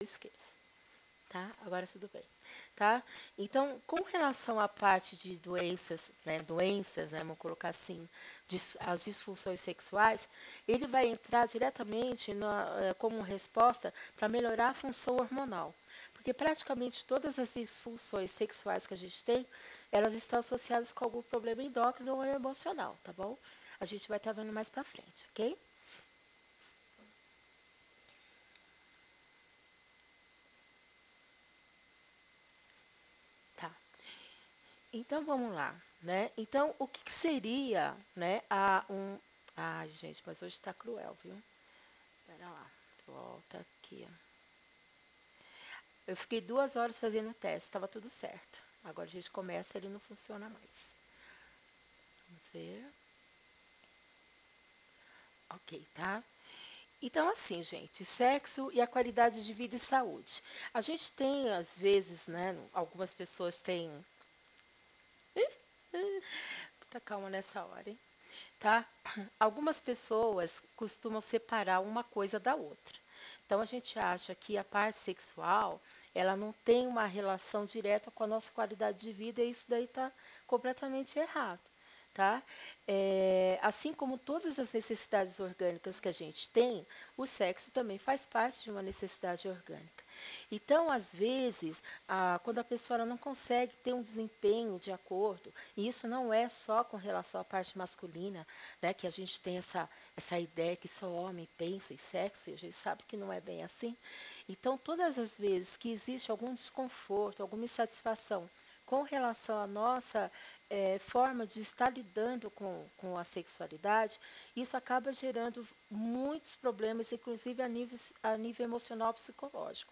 esqueça, tá? Agora tudo bem, tá? Então, com relação à parte de doenças, né, vamos colocar assim, as disfunções sexuais, ele vai entrar diretamente como resposta para melhorar a função hormonal. Porque praticamente todas as disfunções sexuais que a gente tem, elas estão associadas com algum problema endócrino ou emocional, tá bom? A gente vai estar vendo mais para frente, ok? Tá. Então vamos lá, né? Então o que seria, né, Ai, gente, mas hoje está cruel, viu? Pera lá, volta aqui. Ó. Eu fiquei 2 horas fazendo o teste, estava tudo certo. Agora a gente começa, ele não funciona mais. Vamos ver. Ok, tá? Então, assim, gente, sexo e a qualidade de vida e saúde. A gente tem, às vezes, né? Algumas pessoas têm. Muita calma nessa hora, hein? Tá? Algumas pessoas costumam separar uma coisa da outra. Então a gente acha que a parte sexual, ela não tem uma relação direta com a nossa qualidade de vida e isso daí está completamente errado, tá? Assim como todas as necessidades orgânicas que a gente tem, o sexo também faz parte de uma necessidade orgânica. Então, às vezes, quando a pessoa ela não consegue ter um desempenho de acordo, e isso não é só com relação à parte masculina, né, que a gente tem essa ideia que só homem pensa em sexo, e a gente sabe que não é bem assim. Então, todas as vezes que existe algum desconforto, alguma insatisfação com relação à nossa forma de estar lidando com a sexualidade, isso acaba gerando muitos problemas, inclusive a nível emocional psicológico.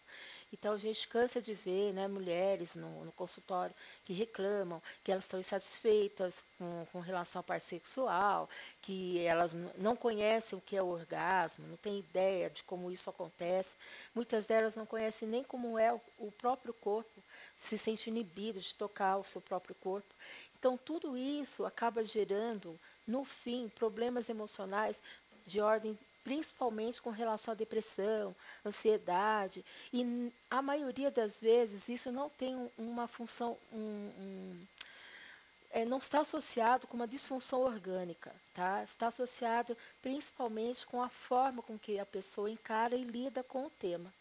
Então a gente cansa de ver, né, mulheres no consultório que reclamam que elas estão insatisfeitas com relação à parte sexual, que elas não conhecem o que é o orgasmo, não têm ideia de como isso acontece. Muitas delas não conhecem nem como é o próprio corpo, se sente inibido de tocar o seu próprio corpo. Então tudo isso acaba gerando, no fim, problemas emocionais de ordem principalmente com relação à depressão, ansiedade, e a maioria das vezes isso não tem uma função, não está associado com uma disfunção orgânica, tá? Está associado principalmente com a forma com que a pessoa encara e lida com o tema.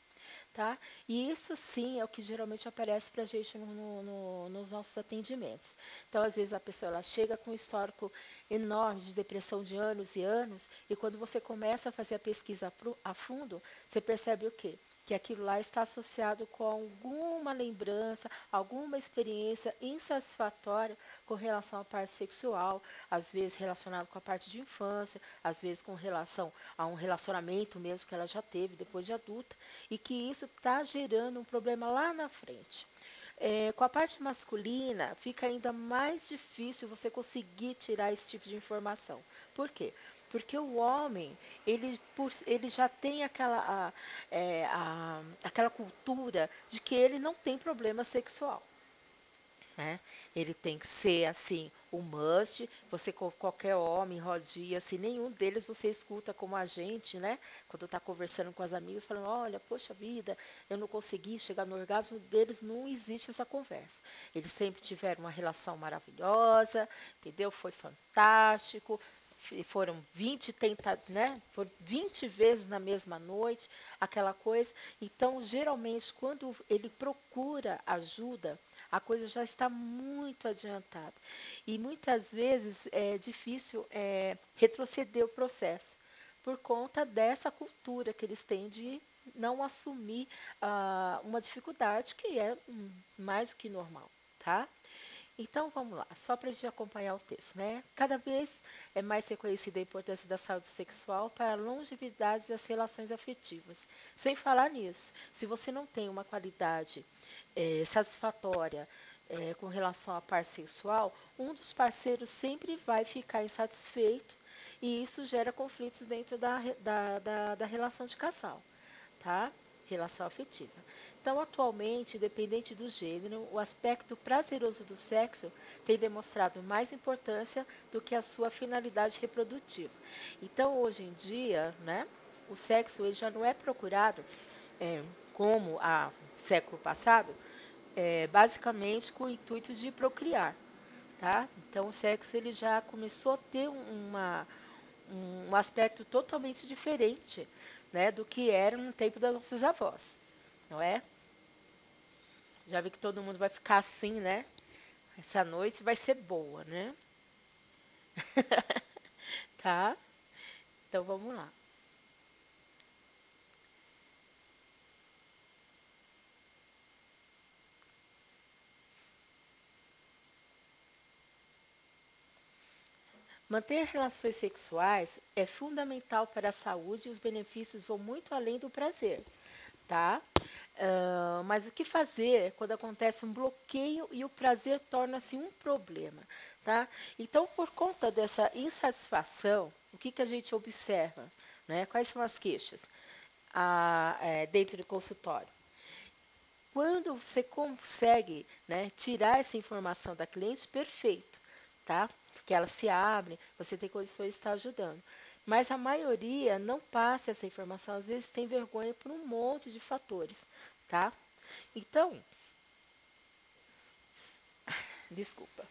Tá? E isso sim é o que geralmente aparece para a gente nos nossos atendimentos. Então, às vezes, a pessoa ela chega com um histórico enorme de depressão de anos e anos, e quando você começa a fazer a pesquisa a fundo, você percebe o quê? Que aquilo lá está associado com alguma lembrança, alguma experiência insatisfatória com relação à parte sexual, às vezes relacionado com a parte de infância, às vezes com relação a um relacionamento mesmo que ela já teve depois de adulta, e que isso está gerando um problema lá na frente. Com a parte masculina, fica ainda mais difícil você conseguir tirar esse tipo de informação. Por quê? Porque o homem, ele já tem aquela cultura de que ele não tem problema sexual. Né? Ele tem que ser assim, o must. Você com qualquer homem, rodinha, assim, nenhum deles você escuta como a gente, né? Quando está conversando com as amigas, falando, olha, poxa vida, eu não consegui chegar no orgasmo deles, não existe essa conversa. Eles sempre tiveram uma relação maravilhosa, entendeu? Foi fantástico. Foram 20 tentativas, né? Foram 20 vezes na mesma noite, aquela coisa. Então, geralmente, quando ele procura ajuda, a coisa já está muito adiantada. E muitas vezes é difícil retroceder o processo, por conta dessa cultura que eles têm de não assumir uma dificuldade que é mais do que normal, tá? Então vamos lá, só para a gente acompanhar o texto, né? Cada vez é mais reconhecida a importância da saúde sexual para a longevidade das relações afetivas. Sem falar nisso, se você não tem uma qualidade satisfatória com relação à parte sexual, um dos parceiros sempre vai ficar insatisfeito e isso gera conflitos dentro da relação de casal, tá? Relação afetiva. Então, atualmente, independente do gênero, o aspecto prazeroso do sexo tem demonstrado mais importância do que a sua finalidade reprodutiva. Então, hoje em dia, né, o sexo ele já não é procurado é, como a século passado, basicamente com o intuito de procriar, tá? Então o sexo ele já começou a ter um aspecto totalmente diferente, né, do que era no tempo das nossas avós, não é? Já vi que todo mundo vai ficar assim, né? Essa noite vai ser boa, né? Tá? Então vamos lá. Manter relações sexuais é fundamental para a saúde e os benefícios vão muito além do prazer, tá? Mas o que fazer quando acontece um bloqueio e o prazer torna-se um problema, tá? Então, por conta dessa insatisfação, o que a gente observa, né? Quais são as queixas dentro do consultório? Quando você consegue, né, tirar essa informação da cliente, perfeito, tá? Porque ela se abre, você tem condições de estar ajudando. Mas a maioria não passa essa informação, às vezes tem vergonha por um monte de fatores, tá? Então, desculpa,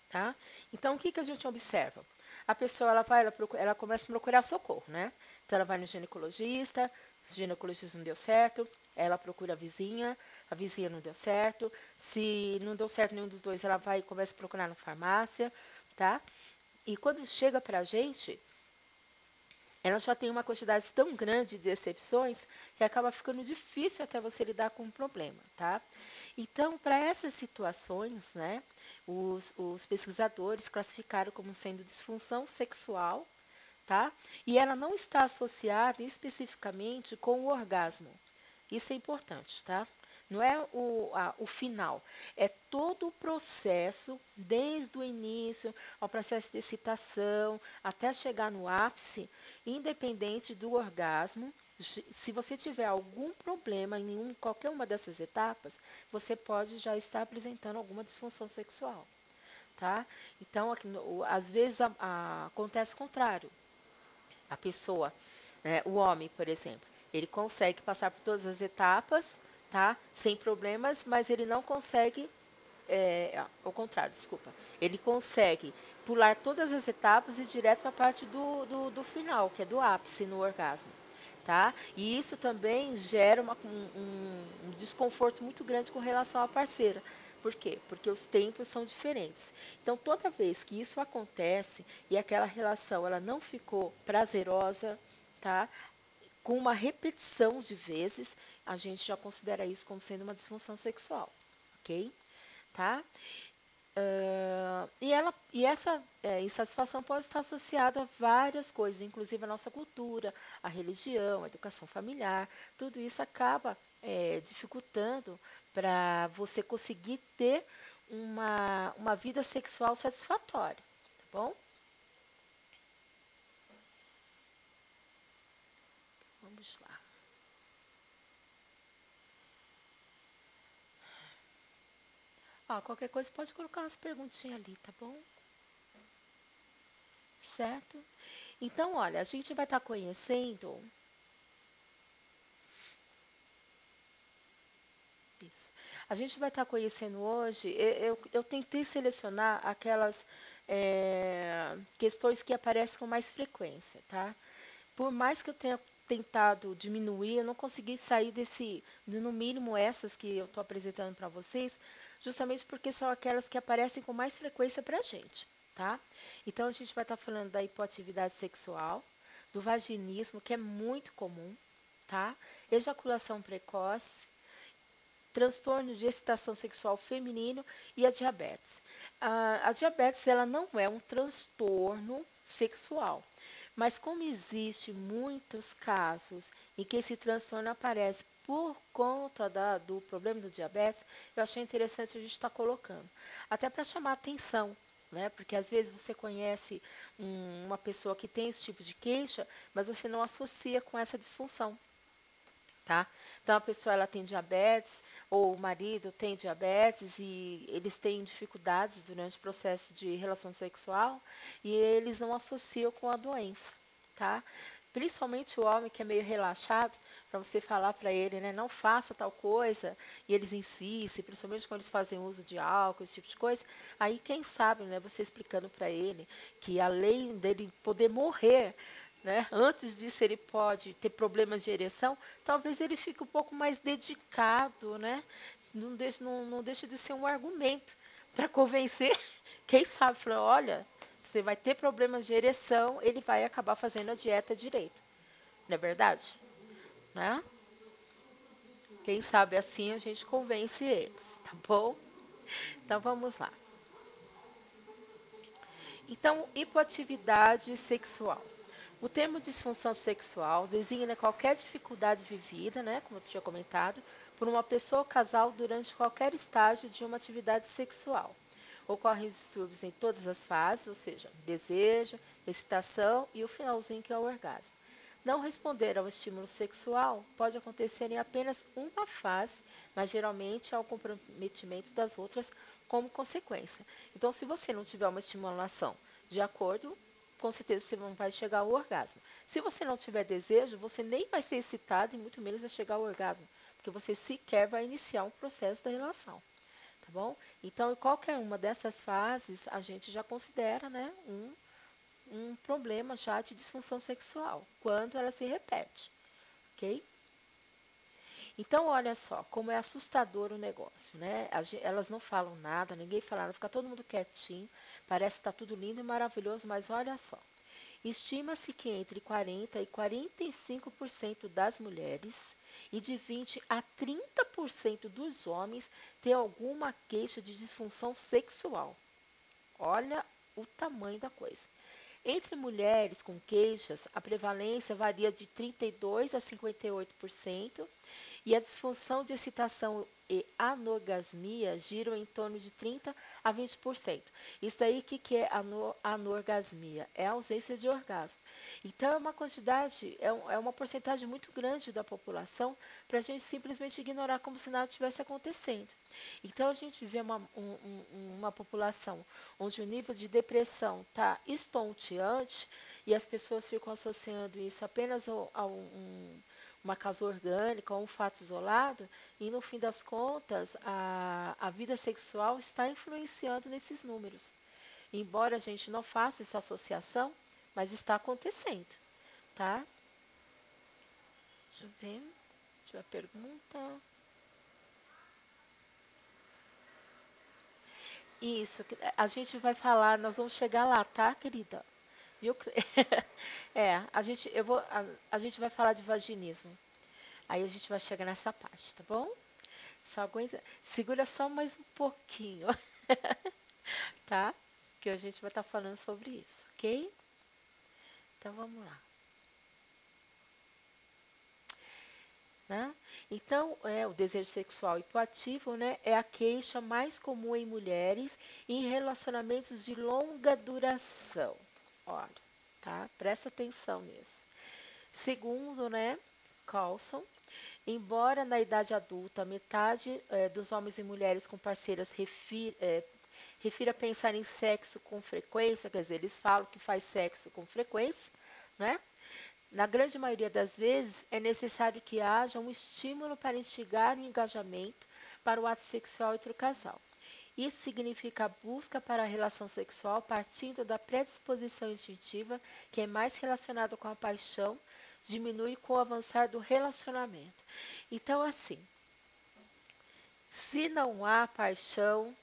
tá? Então, o que a gente observa? A pessoa, ela começa a procurar socorro, né? Então, ela vai no ginecologista, o ginecologista não deu certo, ela procura a vizinha não deu certo, se não deu certo nenhum dos dois, ela vai e começa a procurar na farmácia, tá? E quando chega para a gente, ela já tem uma quantidade tão grande de decepções que acaba ficando difícil até você lidar com o problema, tá? Então, para essas situações, né, os pesquisadores classificaram como sendo disfunção sexual, tá? E ela não está associada especificamente com o orgasmo. Isso é importante, tá? Não é o final, é todo o processo, desde o início, ao processo de excitação, até chegar no ápice, independente do orgasmo. Se você tiver algum problema em qualquer uma dessas etapas, você pode já estar apresentando alguma disfunção sexual, tá? Então, às vezes acontece o contrário. A pessoa, né, o homem, por exemplo, ele consegue passar por todas as etapas, tá? Sem problemas, mas ele não consegue, ao contrário, desculpa, ele consegue pular todas as etapas e ir direto para a parte do final, que é do ápice no orgasmo. Tá? E isso também gera um desconforto muito grande com relação à parceira. Por quê? Porque os tempos são diferentes. Então, toda vez que isso acontece e aquela relação ela não ficou prazerosa, tá? Com uma repetição de vezes, a gente já considera isso como sendo uma disfunção sexual, ok? Tá? E essa insatisfação pode estar associada a várias coisas, inclusive a nossa cultura, a religião, a educação familiar. Tudo isso acaba dificultando para você conseguir ter uma vida sexual satisfatória, tá bom? Vamos lá. Ó, qualquer coisa pode colocar umas perguntinhas ali, tá bom? Certo? Então, olha, a gente vai estar conhecendo isso. A gente vai estar conhecendo hoje. Eu tentei selecionar aquelas questões que aparecem com mais frequência, tá? Por mais que eu tenha tentado diminuir, eu não consegui sair no mínimo essas que eu estou apresentando para vocês, justamente porque são aquelas que aparecem com mais frequência para a gente, tá? Então a gente vai estar falando da hipoatividade sexual, do vaginismo, que é muito comum, tá? Ejaculação precoce, transtorno de excitação sexual feminino e a diabetes. A diabetes ela não é um transtorno sexual, mas como existe muitos casos em que esse transtorno aparece por conta do problema do diabetes, eu achei interessante a gente estar colocando, até para chamar atenção, né? Porque às vezes você conhece uma pessoa que tem esse tipo de queixa, mas você não associa com essa disfunção, tá? Então a pessoa ela tem diabetes ou o marido tem diabetes e eles têm dificuldades durante o processo de relação sexual e eles não associam com a doença, tá? Principalmente o homem que é meio relaxado, para você falar para ele, né, não faça tal coisa, e eles insistem, principalmente quando eles fazem uso de álcool, esse tipo de coisa. Aí, quem sabe, né, você explicando para ele que além dele poder morrer, né, antes disso ele pode ter problemas de ereção, talvez ele fique um pouco mais dedicado, né? Não deixa de ser um argumento para convencer, quem sabe, falar, olha, você vai ter problemas de ereção, ele vai acabar fazendo a dieta direito. Não é verdade? Né? Quem sabe assim a gente convence eles, tá bom? Então vamos lá. Então, hipoatividade sexual. O termo disfunção sexual designa qualquer dificuldade vivida, né, como eu tinha comentado, por uma pessoa ou casal durante qualquer estágio de uma atividade sexual. Ocorrem distúrbios em todas as fases, ou seja, desejo, excitação e o finalzinho que é o orgasmo. Não responder ao estímulo sexual pode acontecer em apenas uma fase, mas geralmente há o comprometimento das outras como consequência. Então, se você não tiver uma estimulação de acordo, com certeza você não vai chegar ao orgasmo. Se você não tiver desejo, você nem vai ser excitado e muito menos vai chegar ao orgasmo, porque você sequer vai iniciar um processo da relação, tá bom? Então, em qualquer uma dessas fases, a gente já considera, né, um problema já de disfunção sexual, quando ela se repete, ok? Então, olha só, como é assustador o negócio, né? Elas não falam nada, ninguém fala nada, fica todo mundo quietinho, parece que está tudo lindo e maravilhoso, mas olha só. Estima-se que entre 40% e 45% das mulheres e de 20% a 30% dos homens têm alguma queixa de disfunção sexual. Olha o tamanho da coisa. Entre mulheres com queixas, a prevalência varia de 32% a 58% e a disfunção de excitação e anorgasmia giram em torno de 30% a 20%. Isso daí, o que é anorgasmia? É a ausência de orgasmo. Então, é uma quantidade, é uma porcentagem muito grande da população para a gente simplesmente ignorar como se nada tivesse acontecendo. Então, a gente vê uma população onde o nível de depressão está estonteante e as pessoas ficam associando isso apenas uma causa orgânica ou um fato isolado, e no fim das contas, a vida sexual está influenciando nesses números. Embora a gente não faça essa associação, mas está acontecendo, tá? Deixa eu ver. Deixa eu ver a pergunta. Isso, a gente vai falar, nós vamos chegar lá, tá, querida? Viu? É, a gente vai falar de vaginismo. Aí a gente vai chegar nessa parte, tá bom? Só aguenta, segura só mais um pouquinho, tá? Que a gente vai estar falando sobre isso, ok? Então vamos lá. Né? Então, o desejo sexual hipoativo, né, é a queixa mais comum em mulheres em relacionamentos de longa duração. Olha, tá? Presta atenção nisso. Segundo, né, Carlson, embora na idade adulta metade dos homens e mulheres com parceiras refira pensar em sexo com frequência, quer dizer, eles falam que faz sexo com frequência, né? Na grande maioria das vezes, é necessário que haja um estímulo para instigar o engajamento para o ato sexual entre o casal. Isso significa a busca para a relação sexual partindo da predisposição instintiva, que é mais relacionada com a paixão, diminui com o avançar do relacionamento. Então, assim, se não há paixão,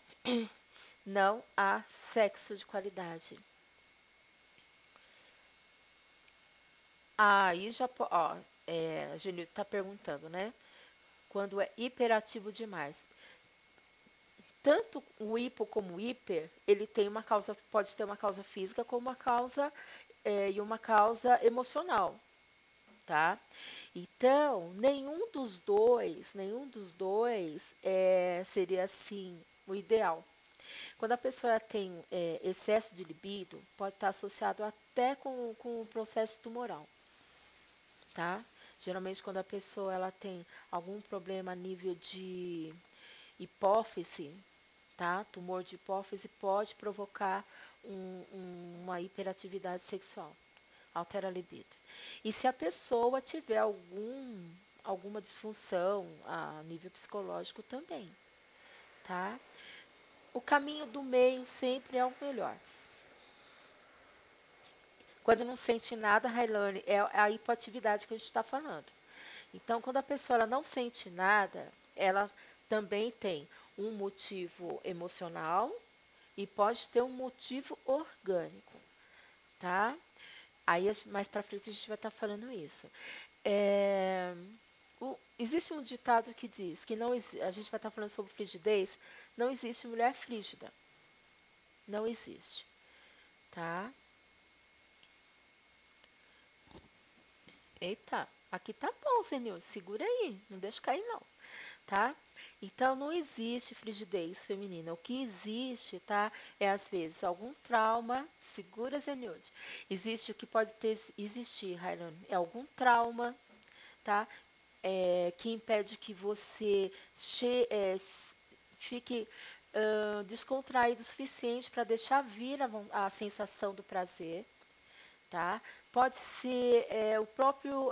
não há sexo de qualidade. Aí já, ó, a Junildo está perguntando, né? Quando é hiperativo demais. Tanto o hipo como o hiper, ele tem uma causa, pode ter uma causa física como uma causa e uma causa emocional, tá? Então, nenhum dos dois seria assim o ideal. Quando a pessoa tem excesso de libido, pode estar associado até com o processo tumoral, tá? Geralmente, quando a pessoa ela tem algum problema a nível de hipófise, tá? Tumor de hipófise pode provocar uma hiperatividade sexual, altera a libido. E se a pessoa tiver alguma disfunção a nível psicológico também, tá? O caminho do meio sempre é o melhor. Quando não sente nada, Railane, é a hipoatividade que a gente está falando. Então, quando a pessoa ela não sente nada, ela também tem um motivo emocional e pode ter um motivo orgânico, tá? Aí, mais para frente, a gente vai estar falando isso. É, existe um ditado que diz que não a gente vai estar falando sobre frigidez, não existe mulher frígida. Não existe, tá? Eita, aqui tá bom, senhor. Segura aí, não deixa cair não, tá? Então não existe frigidez feminina. O que existe, tá? É às vezes algum trauma. Segura, Zenilde. Existe o que pode existir, Railan, é algum trauma, tá? Que impede que você fique descontraído o suficiente para deixar vir a sensação do prazer, tá? Pode ser o próprio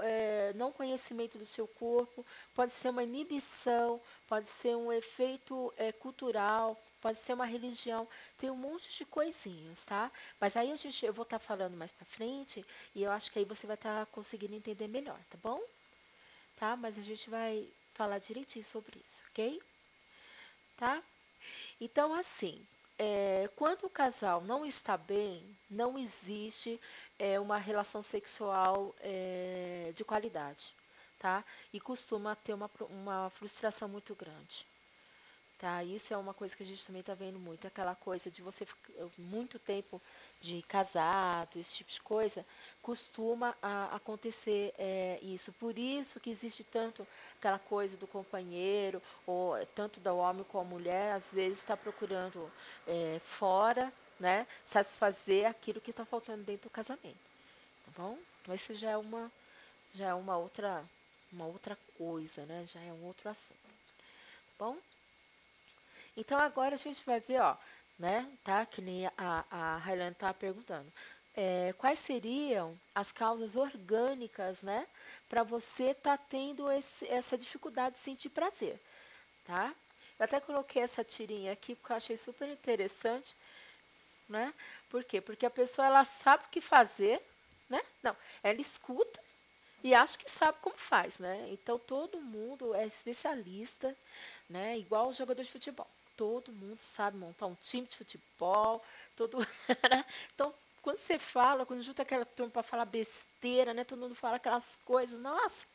não conhecimento do seu corpo, pode ser uma inibição, pode ser um efeito cultural, pode ser uma religião, tem um monte de coisinhas, tá? Mas aí eu vou estar falando mais para frente e eu acho que aí você vai estar conseguindo entender melhor, tá bom? Tá? Mas a gente vai falar direitinho sobre isso, ok? Tá? Então, assim, quando o casal não está bem, não existe uma relação sexual de qualidade, tá? E costuma ter uma frustração muito grande, tá? Isso é uma coisa que a gente também está vendo muito, aquela coisa de você ficar muito tempo de casado, esse tipo de coisa, costuma acontecer isso. Por isso que existe tanto aquela coisa do companheiro, ou tanto do homem como a mulher, às vezes está procurando fora, né, satisfazer aquilo que está faltando dentro do casamento, tá bom? Então, isso já é uma outra coisa, né? Já é um outro assunto, tá bom? Então agora a gente vai ver, ó, né, tá? Que nem a Highland tá perguntando. Quais seriam as causas orgânicas, né, para você estar tendo essa dificuldade de sentir prazer, tá? Eu até coloquei essa tirinha aqui porque eu achei super interessante, né? Por quê? Porque a pessoa ela sabe o que fazer, né? Não, ela escuta e acha que sabe como faz, né? Então todo mundo é especialista, né? Igual o jogador de futebol. Todo mundo sabe montar um time de futebol, todo, né? Então, quando você fala, quando junta aquela turma para falar besteira, né? Todo mundo fala aquelas coisas, nossa,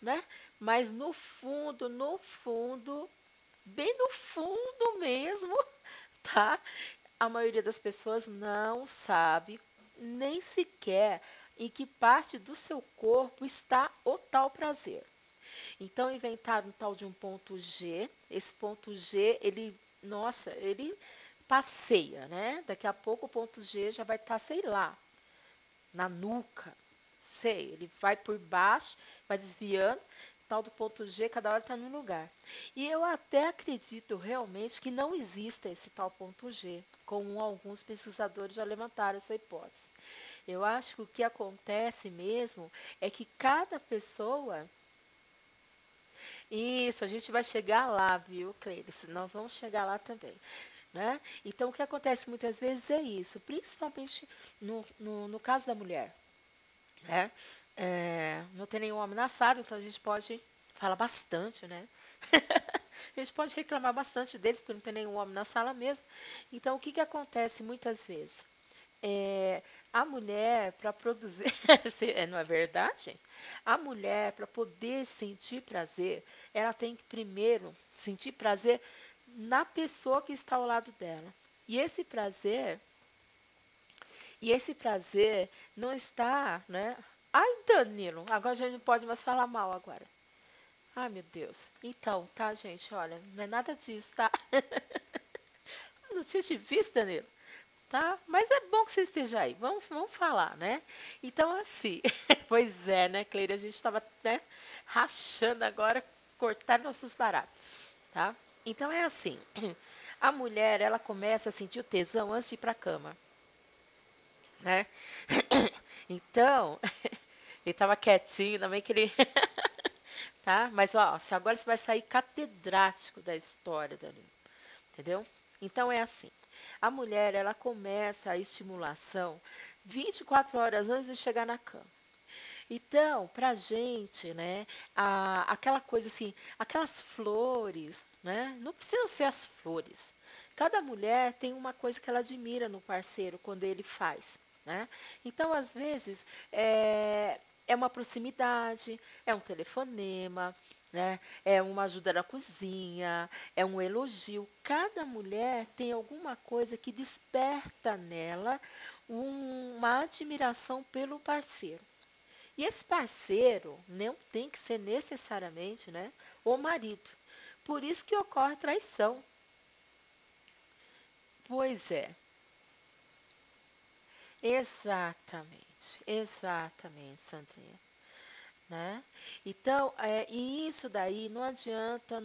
né? Mas no fundo, bem no fundo mesmo, tá? A maioria das pessoas não sabe nem sequer em que parte do seu corpo está o tal prazer. Então inventaram um tal de um ponto G. Esse ponto G, ele, nossa, ele passeia, né? Daqui a pouco o ponto G já vai estar, sei lá, na nuca. Sei, ele vai por baixo, vai desviando, tal do ponto G, cada hora está num lugar. E eu até acredito realmente que não exista esse tal ponto G, como alguns pesquisadores já levantaram essa hipótese. Eu acho que o que acontece mesmo é que cada pessoa. Isso, a gente vai chegar lá, viu, Cleides? Nós vamos chegar lá também. Né? Então, o que acontece muitas vezes é isso, principalmente no caso da mulher. Né? Não tem nenhum homem na sala, então a gente pode falar bastante, né? A gente pode reclamar bastante deles, porque não tem nenhum homem na sala mesmo. Então, o que, que acontece muitas vezes? É, a mulher, para produzir. Não é verdade, gente? A mulher, para poder sentir prazer, ela tem que primeiro sentir prazer na pessoa que está ao lado dela. E esse prazer não está, né? Ai, Danilo, agora a gente não pode mais falar mal agora. Ai, meu Deus. Então, tá, gente, olha, não é nada disso, tá? Não tinha te visto, Danilo. Tá? Mas é bom que você esteja aí. Vamos falar, né? Então, assim, pois é, né, Cleide? A gente estava, né, rachando agora, cortar nossos baratos, tá? Então, é assim. A mulher, ela começa a sentir o tesão antes de ir para a cama. né? Então, ele estava quietinho, também que ele, tá? Mas ó, agora você vai sair catedrático da história dali, entendeu? Então é assim. A mulher, ela começa a estimulação 24 horas antes de chegar na cama. Então, pra gente, né, aquela coisa assim, aquelas flores, né, não precisam ser as flores. Cada mulher tem uma coisa que ela admira no parceiro quando ele faz, né? Então, às vezes, é uma proximidade, é um telefonema, né? É uma ajuda na cozinha, é um elogio. Cada mulher tem alguma coisa que desperta nela uma admiração pelo parceiro. E esse parceiro não tem que ser necessariamente, né, o marido. Por isso que ocorre traição. Pois é, exatamente, Sandrinha, né? Então, e isso daí não adianta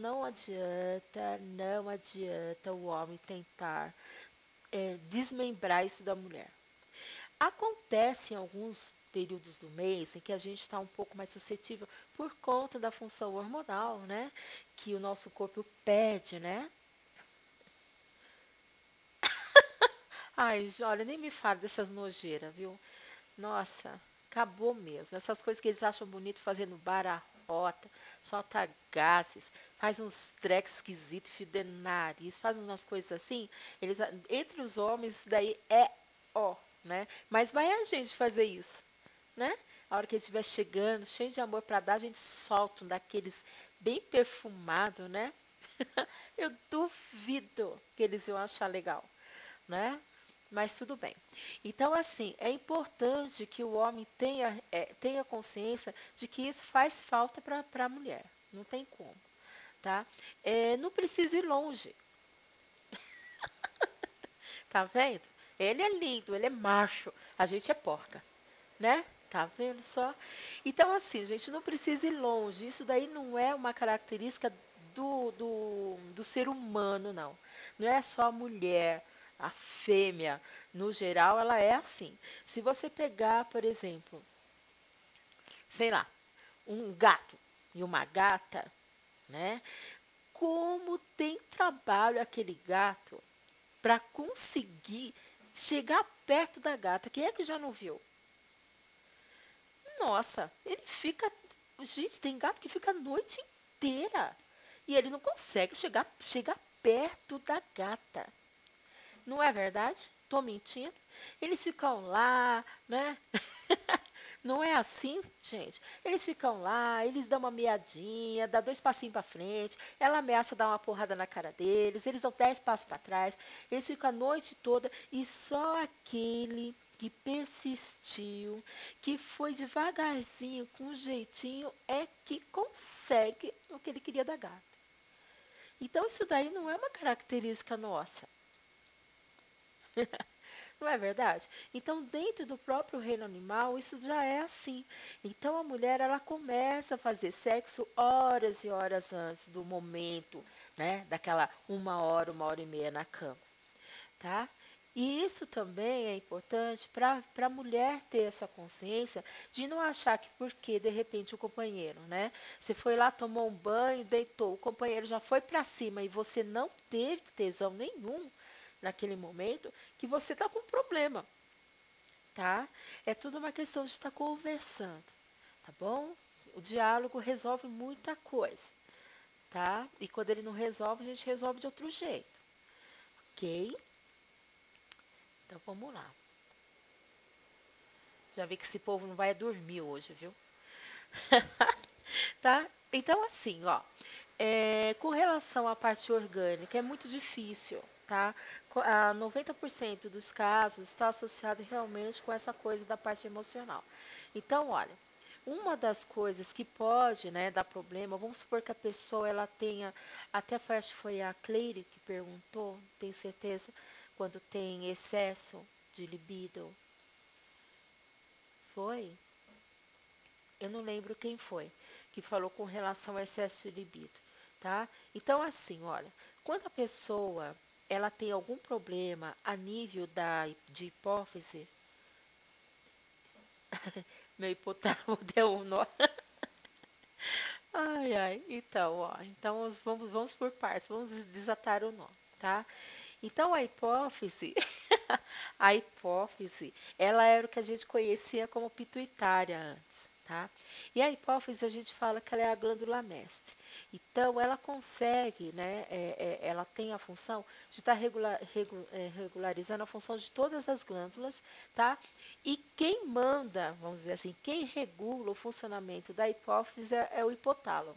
o homem tentar desmembrar isso da mulher. Acontece em alguns períodos do mês em que a gente está um pouco mais suscetível por conta da função hormonal, né? Que o nosso corpo pede, né? Ai, olha, nem me fala dessas nojeiras, viu? Nossa, acabou mesmo. Essas coisas que eles acham bonito fazer no bar, arrota, solta gases, faz uns treques esquisitos, fio de nariz, faz umas coisas assim. Eles, entre os homens, isso daí é ó, né? Mas vai a gente fazer isso, né? A hora que ele estiver chegando, cheio de amor para dar, a gente solta um daqueles bem perfumado, né? Eu duvido que eles iam achar legal, né? Mas tudo bem. Então, assim, é importante que o homem tenha consciência de que isso faz falta para a mulher. Não tem como, tá? Não precisa ir longe, tá vendo? Ele é lindo, ele é macho, a gente é porca, né? Tá vendo só? Então, assim, gente, não precisa ir longe. Isso daí não é uma característica do ser humano, não. Não é só a mulher, a fêmea. No geral, ela é assim. Se você pegar, por exemplo, sei lá, um gato e uma gata, né? Como tem trabalho aquele gato para conseguir chegar perto da gata. Quem é que já não viu? Nossa, ele fica. Gente, tem gato que fica a noite inteira. E ele não consegue chegar perto da gata. Não é verdade? Tô mentindo? Eles ficam lá, né? Não é assim, gente. Eles ficam lá, eles dão uma meadinha, dá 2 passinhos para frente, ela ameaça dar uma porrada na cara deles, eles dão 10 passos para trás, eles ficam a noite toda e só aquele que persistiu, que foi devagarzinho, com um jeitinho, é que consegue o que ele queria da gata. Então isso daí não é uma característica nossa. Não é verdade? Então, dentro do próprio reino animal, isso já é assim. Então, a mulher, ela começa a fazer sexo horas e horas antes do momento, né? Daquela 1 hora e meia na cama, tá? E isso também é importante para a mulher ter essa consciência de não achar que porque de repente o companheiro, né? Você foi lá, tomou um banho, deitou, o companheiro já foi para cima e você não teve tesão nenhum naquele momento, que você está com problema, tá? É tudo uma questão de estar conversando, tá bom? O diálogo resolve muita coisa, tá? E quando ele não resolve, a gente resolve de outro jeito, ok? Então vamos lá. Já vi que esse povo não vai dormir hoje, viu? Tá? Então, assim, ó, com relação à parte orgânica, é muito difícil, tá? 90% dos casos está associado realmente com essa coisa da parte emocional. Então, olha, uma das coisas que pode, né, dar problema, vamos supor que a pessoa ela tenha, até acho que foi a Cleire que perguntou, tenho certeza, quando tem excesso de libido, foi? Eu não lembro quem foi que falou com relação ao excesso de libido, tá? Então, assim, olha, quando a pessoa ela tem algum problema a nível de hipófise, Meu hipotálamo deu um nó. Ai, ai. Então, ó, então vamos por partes, vamos desatar o nó, tá? Então a hipófise, a hipófise, ela era o que a gente conhecia como pituitária antes, tá? E a hipófise a gente fala que ela é a glândula mestre. Então ela consegue, né? Ela tem a função de estar regularizando a função de todas as glândulas, tá? E quem manda, vamos dizer assim, quem regula o funcionamento da hipófise é o hipotálamo.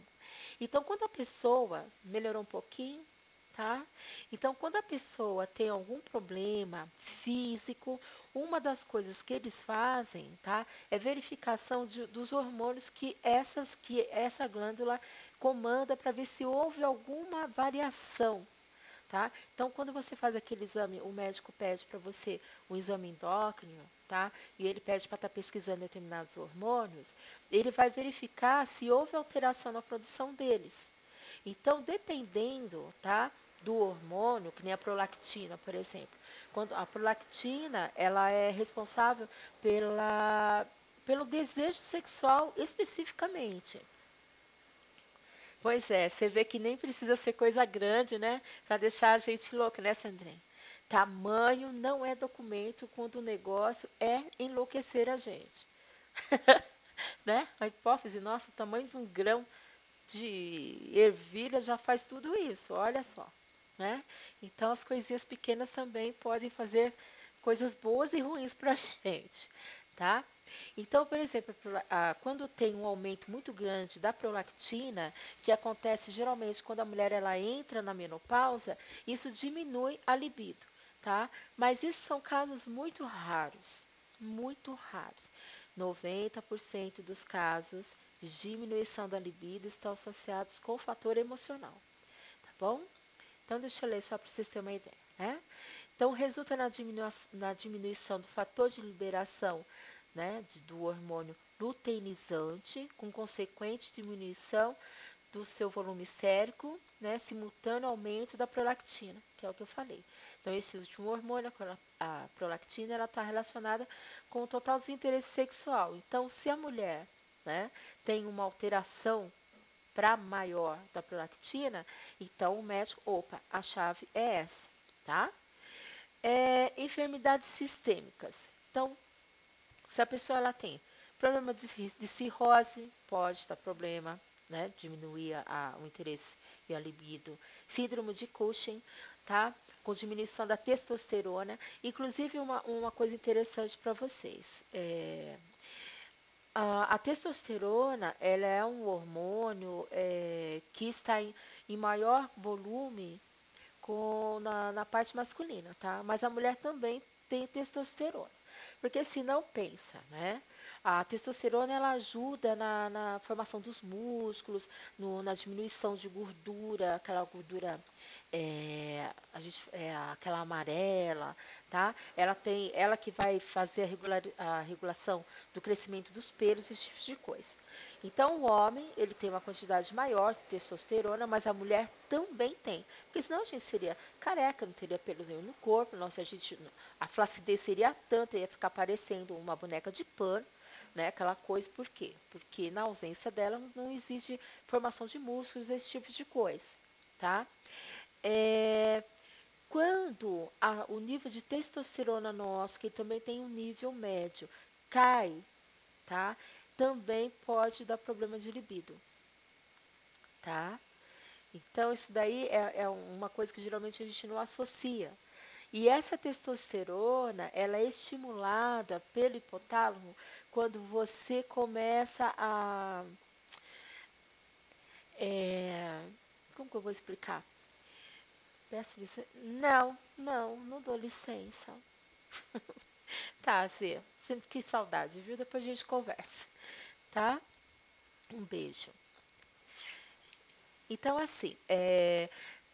Então, quando a pessoa melhorou um pouquinho, tá? Então, quando a pessoa tem algum problema físico, uma das coisas que eles fazem, tá, é verificação dos hormônios que essa glândula comanda para ver se houve alguma variação, tá? Então, quando você faz aquele exame, o médico pede para você um exame endócrino, tá? E ele pede para estar pesquisando determinados hormônios, ele vai verificar se houve alteração na produção deles. Então, dependendo, tá, do hormônio, que nem a prolactina, por exemplo. Quando a prolactina, ela é responsável pelo desejo sexual especificamente. Pois é, você vê que nem precisa ser coisa grande, né, para deixar a gente louca, né, Sandrinha? Tamanho não é documento quando o negócio é enlouquecer a gente, né? A hipófise, nossa, o tamanho de um grão de ervilha já faz tudo isso, olha só, né? Então as coisinhas pequenas também podem fazer coisas boas e ruins para a gente, tá? Então, por exemplo, quando tem um aumento muito grande da prolactina, que acontece geralmente quando a mulher ela entra na menopausa, isso diminui a libido, tá? Mas isso são casos muito raros, muito raros. 90% dos casos de diminuição da libido estão associados com o fator emocional, tá bom? Então, deixa eu ler só para vocês terem uma ideia, né? Então, resulta na diminuição do fator de liberação, né, do hormônio luteinizante, com consequente diminuição do seu volume sérico, né, simultâneo aumento da prolactina, que é o que eu falei. Então, esse último hormônio, a prolactina, ela está relacionada com o total desinteresse sexual. Então, se a mulher, né, tem uma alteração para maior da prolactina, então o médico, opa, a chave é essa, tá? Enfermidades sistêmicas. Então, se a pessoa ela tem problema de cirrose, pode dar problema, né? Diminuir o interesse e a libido. Síndrome de Cushing, tá? Com diminuição da testosterona. Inclusive, uma coisa interessante para vocês. A testosterona, ela é um hormônio que está em maior volume na parte masculina, tá? Mas a mulher também tem testosterona. Porque se não pensa, né? A testosterona ela ajuda na formação dos músculos, na diminuição de gordura, aquela gordura aquela amarela, tá? Ela que vai fazer a regulação do crescimento dos pelos, esse tipo de coisa. Então, o homem, ele tem uma quantidade maior de testosterona, mas a mulher também tem. Porque senão a gente seria careca, não teria pelos nenhum no corpo, a flacidez seria tanta, ia ficar parecendo uma boneca de pano, né? Aquela coisa, por quê? Porque na ausência dela não existe formação de músculos, esse tipo de coisa, tá? É, quando o nível de testosterona nosso, que também tem um nível médio, cai, tá? Também pode dar problema de libido, tá? Então, isso daí é uma coisa que geralmente a gente não associa. E essa testosterona, ela é estimulada pelo hipotálamo quando você começa é, como que eu vou explicar? Peço licença. Não dou licença. Tá, Zê. Sempre que saudade, viu? Depois a gente conversa, tá? Um beijo. Então, assim,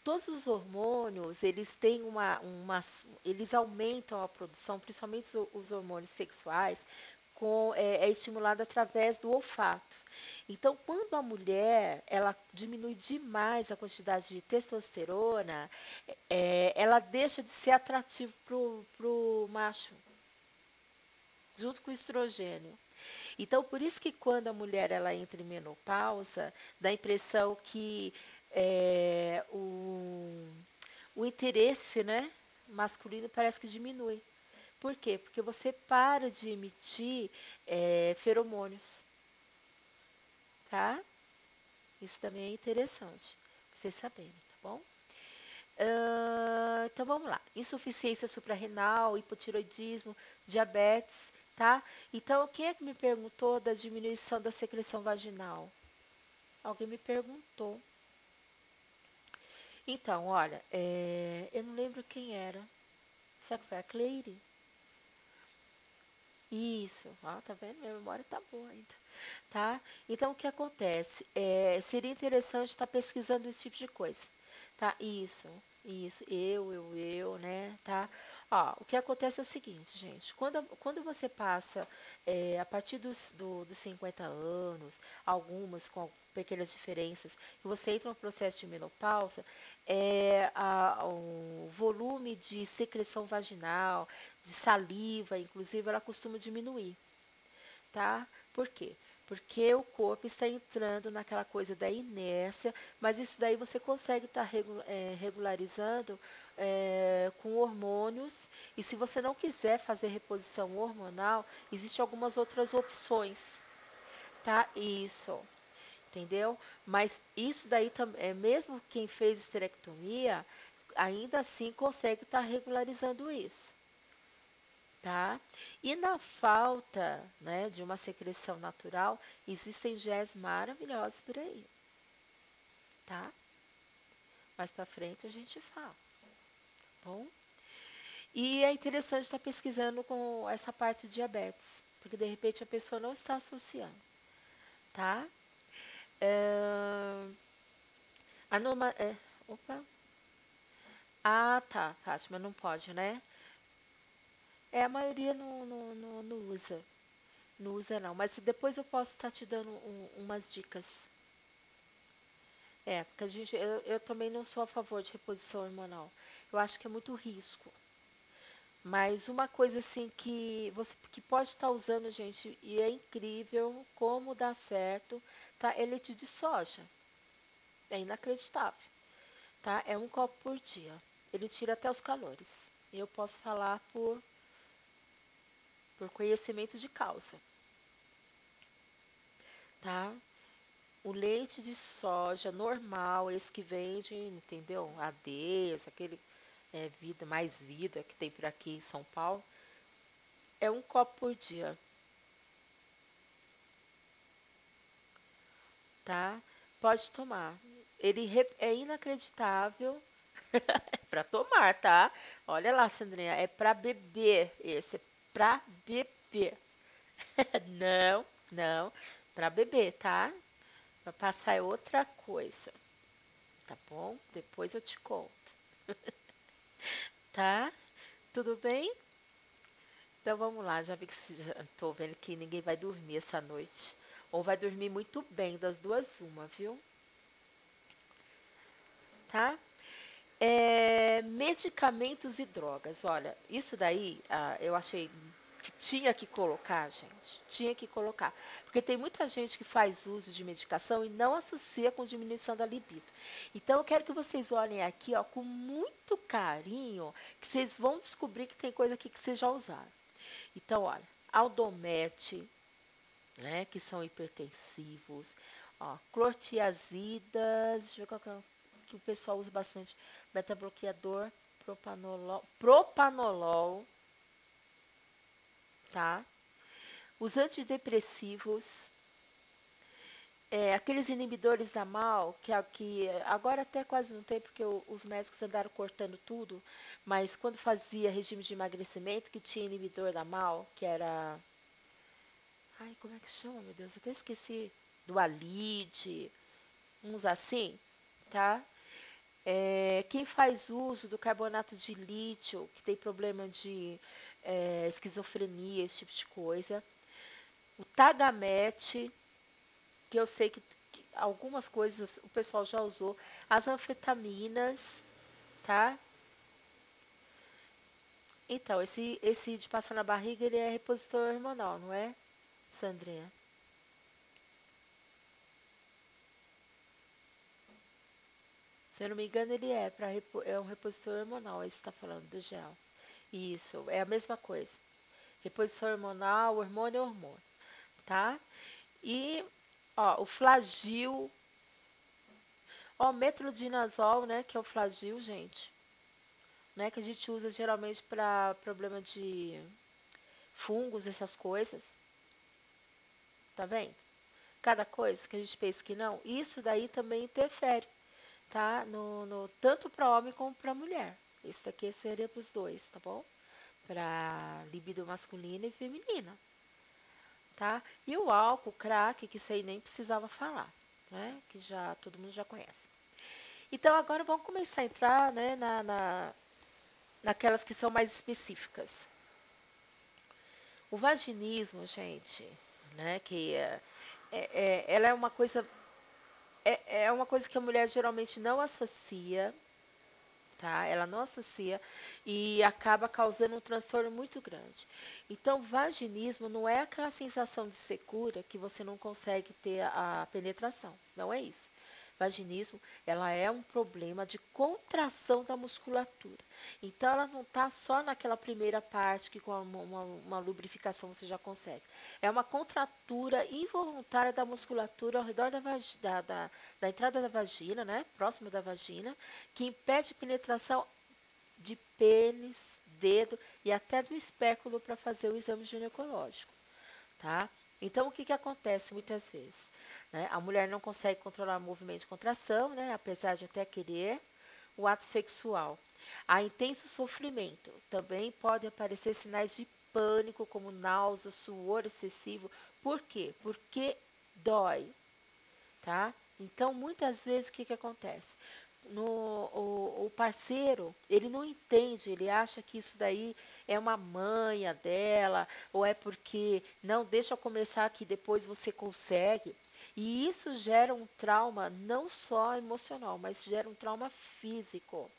todos os hormônios, eles têm eles aumentam a produção, principalmente os hormônios sexuais, é estimulado através do olfato. Então, quando a mulher, ela diminui demais a quantidade de testosterona, ela deixa de ser atrativa pro macho, junto com o estrogênio. Então, por isso que quando a mulher ela entra em menopausa, dá a impressão que o interesse, né, masculino parece que diminui. Por quê? Porque você para de emitir feromônios, tá? Isso também é interessante pra vocês saberem, tá bom? Então vamos lá. Insuficiência suprarrenal, hipotiroidismo, diabetes, tá? Então, quem é que me perguntou da diminuição da secreção vaginal? Alguém me perguntou. Então, olha, eu não lembro quem era. Será que foi a Cleire? Isso, ó, tá vendo? Minha memória tá boa ainda, tá? Então, o que acontece? Seria interessante estar pesquisando esse tipo de coisa, tá? Isso, né, tá? Ó, o que acontece é o seguinte, gente, quando você passa, a partir dos 50 anos, algumas com pequenas diferenças, e você entra no processo de menopausa, o volume de secreção vaginal, de saliva, inclusive, ela costuma diminuir, tá? Por quê? Porque o corpo está entrando naquela coisa da inércia, mas isso daí você consegue estar regularizando com hormônios. E se você não quiser fazer reposição hormonal, existem algumas outras opções, tá? Isso, entendeu? Mas isso daí também, mesmo quem fez esterectomia, ainda assim consegue estar regularizando isso. Tá? E na falta, né, de uma secreção natural, existem géis maravilhosos por aí, tá? Mais para frente a gente fala, tá bom? E é interessante estar pesquisando com essa parte de diabetes, porque de repente a pessoa não está associando, tá? É, opa. Ah, tá, Fátima, não pode, né? A maioria não usa. Não usa não, mas depois eu posso estar te dando umas dicas. Porque eu também não sou a favor de reposição hormonal. Eu acho que é muito risco. Mas uma coisa assim que você que pode estar usando, gente, e é incrível como dá certo, tá? É leite de soja. É inacreditável, tá? É um copo por dia. Ele tira até os calores. Eu posso falar por conhecimento de causa, tá? O leite de soja normal, esse que vende, entendeu? Adeza, aquele vida mais vida que tem por aqui em São Paulo, é um copo por dia, tá? Pode tomar. É inacreditável para tomar, tá? Olha lá, Sandrinha, é para beber esse, é para beber. Não, não, para beber, tá? Para passar é outra coisa, tá bom? Depois eu te conto, tá? Tudo bem? Então vamos lá, já vi que já tô vendo que ninguém vai dormir essa noite. Ou vai dormir muito bem, das duas uma, viu? Tá? Medicamentos e drogas. Olha, isso daí eu achei que tinha que colocar, gente. Tinha que colocar. Porque tem muita gente que faz uso de medicação e não associa com diminuição da libido. Então eu quero que vocês olhem aqui, ó, com muito carinho, que vocês vão descobrir que tem coisa aqui que vocês já usaram. Então, olha, Aldomete, né, que são hipertensivos, ó, clortiazidas, deixa eu ver qual que, que o pessoal usa bastante, beta-bloqueador, propanolol, tá? Os antidepressivos, aqueles inibidores da MAO, que agora até quase não tem, porque os médicos andaram cortando tudo, mas quando fazia regime de emagrecimento, que tinha inibidor da MAO, que era... Ai, como é que chama, meu Deus? Eu até esqueci. Do Alide, uns assim, tá? Quem faz uso do carbonato de lítio, que tem problema de esquizofrenia, esse tipo de coisa. O Tagamete, que eu sei que algumas coisas o pessoal já usou. As anfetaminas, tá? Então, esse de passar na barriga, ele é repositor hormonal, não é? Sandrinha? Se eu não me engano, ele é um repositor hormonal, aí você está falando do gel. Isso, é a mesma coisa. Reposição hormonal, hormônio é hormônio, tá? E, ó, o Flagyl, ó, metronidazol, né, que é o Flagyl, gente, né, que a gente usa geralmente para problema de fungos, essas coisas, tá vendo? Cada coisa que a gente pensa que não, isso daí também interfere, tá? Tanto para homem como para mulher. Isso daqui seria para os dois, tá bom? Para libido masculina e feminina, tá? E o álcool, crack, que isso aí nem precisava falar, né? Que já todo mundo já conhece. Então agora vamos começar a entrar, né, naquelas que são mais específicas. O vaginismo, gente, né, que ela é uma coisa que a mulher geralmente não associa, tá? Ela não associa e acaba causando um transtorno muito grande. Então, vaginismo não é aquela sensação de secura que você não consegue ter a penetração. Não é isso. Vaginismo, ela é um problema de contração da musculatura. Então, ela não está só naquela primeira parte que com uma lubrificação você já consegue. É uma contratura involuntária da musculatura ao redor da entrada da vagina, né? Próximo da vagina, que impede a penetração de pênis, dedo e até do espéculo para fazer o exame ginecológico, tá? Então, o que acontece muitas vezes? Né? A mulher não consegue controlar o movimento de contração, né? Apesar de até querer, o ato sexual. Há intenso sofrimento. Também podem aparecer sinais de pânico, como náusea, suor excessivo. Por quê? Porque dói, tá? Então, muitas vezes, o que acontece? O parceiro, ele não entende, ele acha que isso daí é uma manha dela, ou é porque, não, deixa eu começar que depois você consegue. E isso gera um trauma não só emocional, mas gera um trauma físico,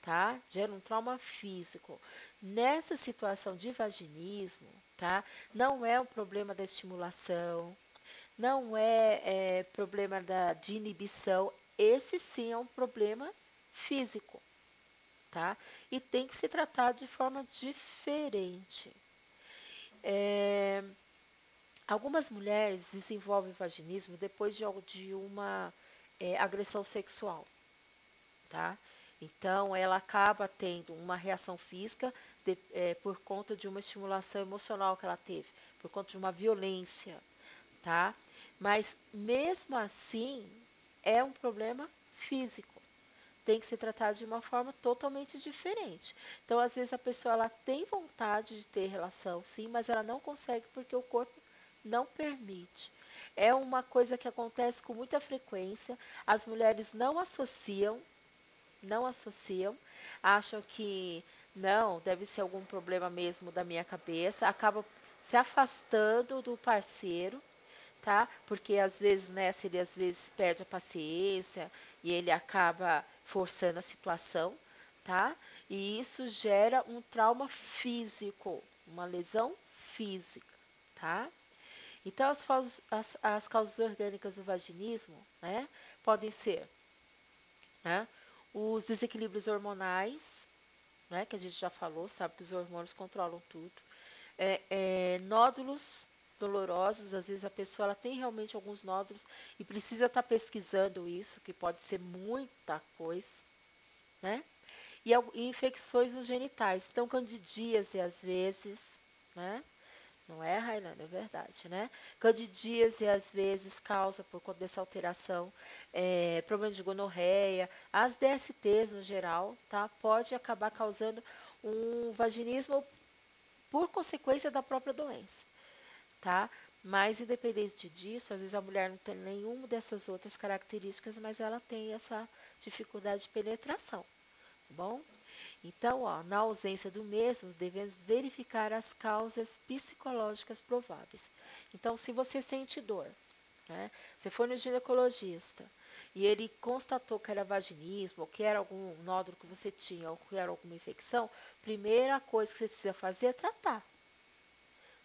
tá? Gera um trauma físico. Nessa situação de vaginismo, tá? Não é um problema da estimulação, não é problema de inibição, esse sim é um problema físico, tá? E tem que se tratar de forma diferente. É, algumas mulheres desenvolvem vaginismo depois de uma agressão sexual, tá? Então, ela acaba tendo uma reação física por conta de uma estimulação emocional que ela teve, por conta de uma violência, tá? Mas mesmo assim é um problema físico. Tem que ser tratado de uma forma totalmente diferente. Então, às vezes a pessoa ela tem vontade de ter relação, sim, mas ela não consegue porque o corpo não permite. É uma coisa que acontece com muita frequência. As mulheres não associam, acham que não, deve ser algum problema mesmo da minha cabeça, acabam se afastando do parceiro, tá? Porque às vezes, né, se ele às vezes perde a paciência e ele acaba forçando a situação, tá? E isso gera um trauma físico, uma lesão física, tá? Então, as causas orgânicas do vaginismo, né, podem ser, né, os desequilíbrios hormonais, né, que a gente já falou, sabe que os hormônios controlam tudo. Nódulos dolorosos, às vezes a pessoa ela tem realmente alguns nódulos e precisa estar pesquisando isso, que pode ser muita coisa, né? E infecções nos genitais, então candidíase às vezes, né? Não é, Railândia, é verdade, né? Candidíase às vezes causa, por conta dessa alteração, problema de gonorreia, as DSTs no geral, tá? Pode acabar causando um vaginismo por consequência da própria doença, tá? Mas independente disso, às vezes a mulher não tem nenhuma dessas outras características, mas ela tem essa dificuldade de penetração, tá bom? Então, ó, na ausência do mesmo, devemos verificar as causas psicológicas prováveis. Então, se você sente dor, né? Você foi no ginecologista e ele constatou que era vaginismo, ou que era algum nódulo que você tinha, ou que era alguma infecção, primeira coisa que você precisa fazer é tratar.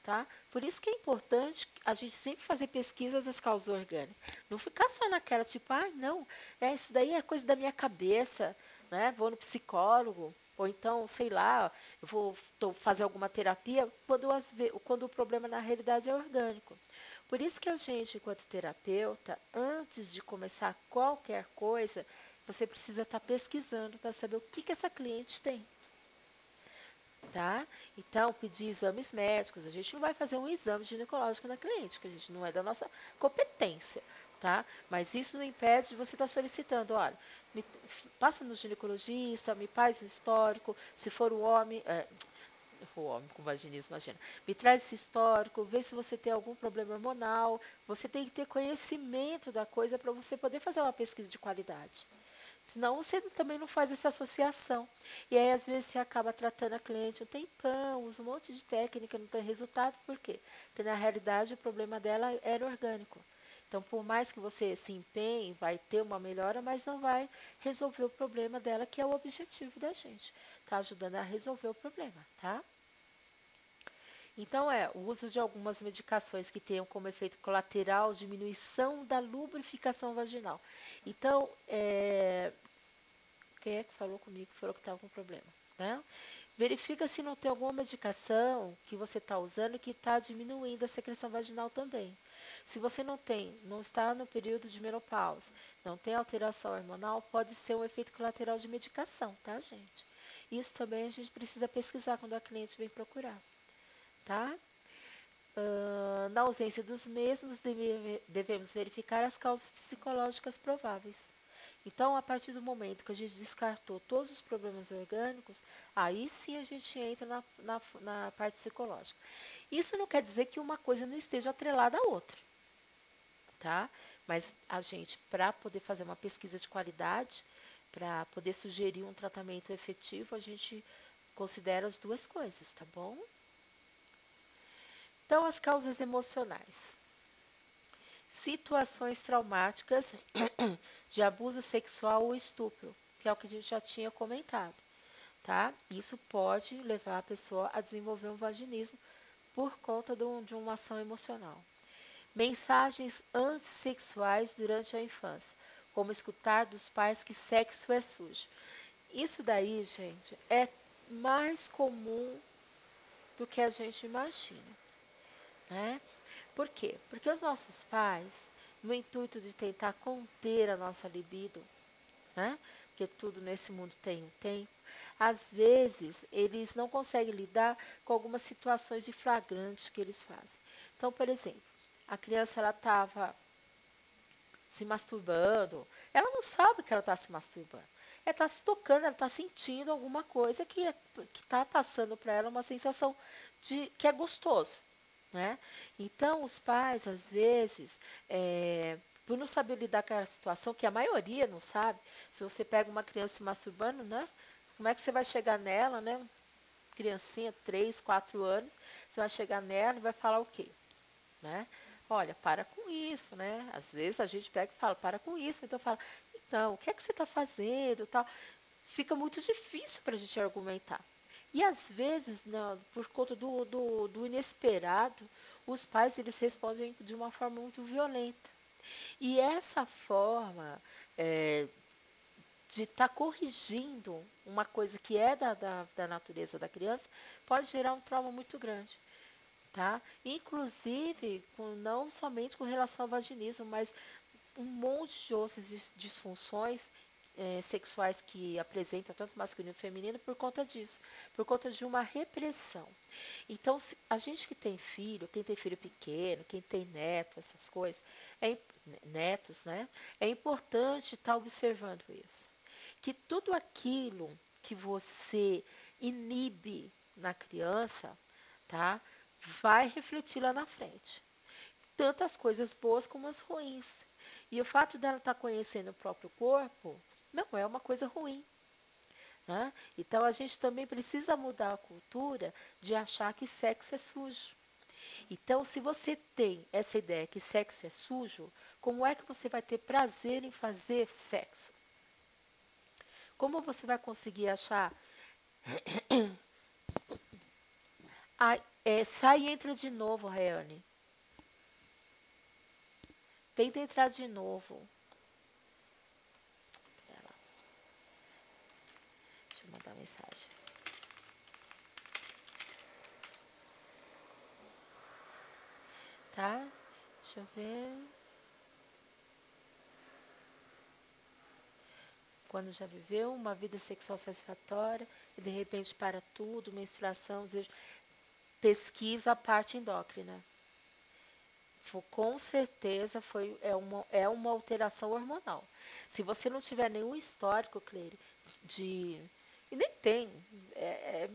tá? Por isso que é importante a gente sempre fazer pesquisas das causas orgânicas. Não ficar só naquela, tipo, ah, não, isso daí é coisa da minha cabeça, né? Vou no psicólogo, ou então, sei lá, eu vou fazer alguma terapia, quando o problema na realidade é orgânico. Por isso que a gente, enquanto terapeuta, antes de começar qualquer coisa, você precisa estar pesquisando para saber o que essa cliente tem. Tá? Então, pedir exames médicos, a gente não vai fazer um exame ginecológico na cliente, que a gente não é da nossa competência, tá? Mas isso não impede de você estar solicitando, olha, passa no ginecologista, me faz um histórico, se for o homem com vaginismo, imagina, me traz esse histórico, vê se você tem algum problema hormonal, você tem que ter conhecimento da coisa para você poder fazer uma pesquisa de qualidade. Senão você também não faz essa associação. E aí, às vezes, você acaba tratando a cliente um tempão, usa um monte de técnica, não tem resultado. Por quê? Porque, na realidade, o problema dela era orgânico. Então, por mais que você se empenhe, vai ter uma melhora, mas não vai resolver o problema dela, que é o objetivo da gente. Tá ajudando a resolver o problema, tá? Então, o uso de algumas medicações que tenham como efeito colateral diminuição da lubrificação vaginal. Então, quem é que falou comigo que falou que estava com problema, né? Verifica se não tem alguma medicação que você está usando que está diminuindo a secreção vaginal também. Se você não está no período de menopausa, não tem alteração hormonal, pode ser um efeito colateral de medicação, tá, gente? Isso também a gente precisa pesquisar quando a cliente vem procurar, tá? Na ausência dos mesmos, devemos verificar as causas psicológicas prováveis. Então, a partir do momento que a gente descartou todos os problemas orgânicos, aí sim a gente entra na parte psicológica. Isso não quer dizer que uma coisa não esteja atrelada à outra, tá? Mas a gente, para poder fazer uma pesquisa de qualidade, para poder sugerir um tratamento efetivo, a gente considera as duas coisas, tá bom? Então, as causas emocionais. Situações traumáticas de abuso sexual ou estupro, que é o que a gente já tinha comentado, tá? Isso pode levar a pessoa a desenvolver um vaginismo por conta de uma ação emocional. Mensagens antissexuais durante a infância, como escutar dos pais que sexo é sujo. Isso daí, gente, é mais comum do que a gente imagina, né? Por quê? Porque os nossos pais, no intuito de tentar conter a nossa libido, né? Porque tudo nesse mundo tem um tempo, às vezes eles não conseguem lidar com algumas situações de flagrante que eles fazem. Então, por exemplo, a criança ela estava se masturbando, ela não sabe que ela está se masturbando. Ela está se tocando, ela está sentindo alguma coisa que está passando para ela uma sensação de que é gostoso, né? Então, os pais, às vezes, por não saber lidar com a situação, que a maioria não sabe, se você pega uma criança se masturbando, né? Como é que você vai chegar nela, né? Criancinha, 3, 4 anos, você vai chegar nela e vai falar o quê? Né? Olha, para com isso, né? Às vezes a gente pega e fala, para com isso. Então fala, então, o que é que você está fazendo? Tal. Fica muito difícil para a gente argumentar. E às vezes, não, por conta do inesperado, os pais eles respondem de uma forma muito violenta. E essa forma de estar corrigindo uma coisa que é da natureza da criança pode gerar um trauma muito grande. Tá? Inclusive, não somente com relação ao vaginismo, mas um monte de outras disfunções sexuais que apresentam tanto masculino e feminino por conta disso, por conta de uma repressão. Então, a gente que tem filho, quem tem filho pequeno, quem tem neto, essas coisas, netos, né? É importante estar observando isso. Que tudo aquilo que você inibe na criança, tá? Vai refletir lá na frente. Tanto as coisas boas como as ruins. E o fato dela estar conhecendo o próprio corpo não é uma coisa ruim. Né? Então a gente também precisa mudar a cultura de achar que sexo é sujo. Então, se você tem essa ideia que sexo é sujo, como é que você vai ter prazer em fazer sexo? Como você vai conseguir achar Sai e entra de novo, Rayane. Tenta entrar de novo. Pera lá, deixa eu mandar mensagem. Tá? Deixa eu ver. Quando já viveu uma vida sexual satisfatória e de repente para tudo, menstruação, desejo. Pesquisa a parte endócrina. Com certeza é uma alteração hormonal. Se você não tiver nenhum histórico, Cleire, de. E nem tem. É,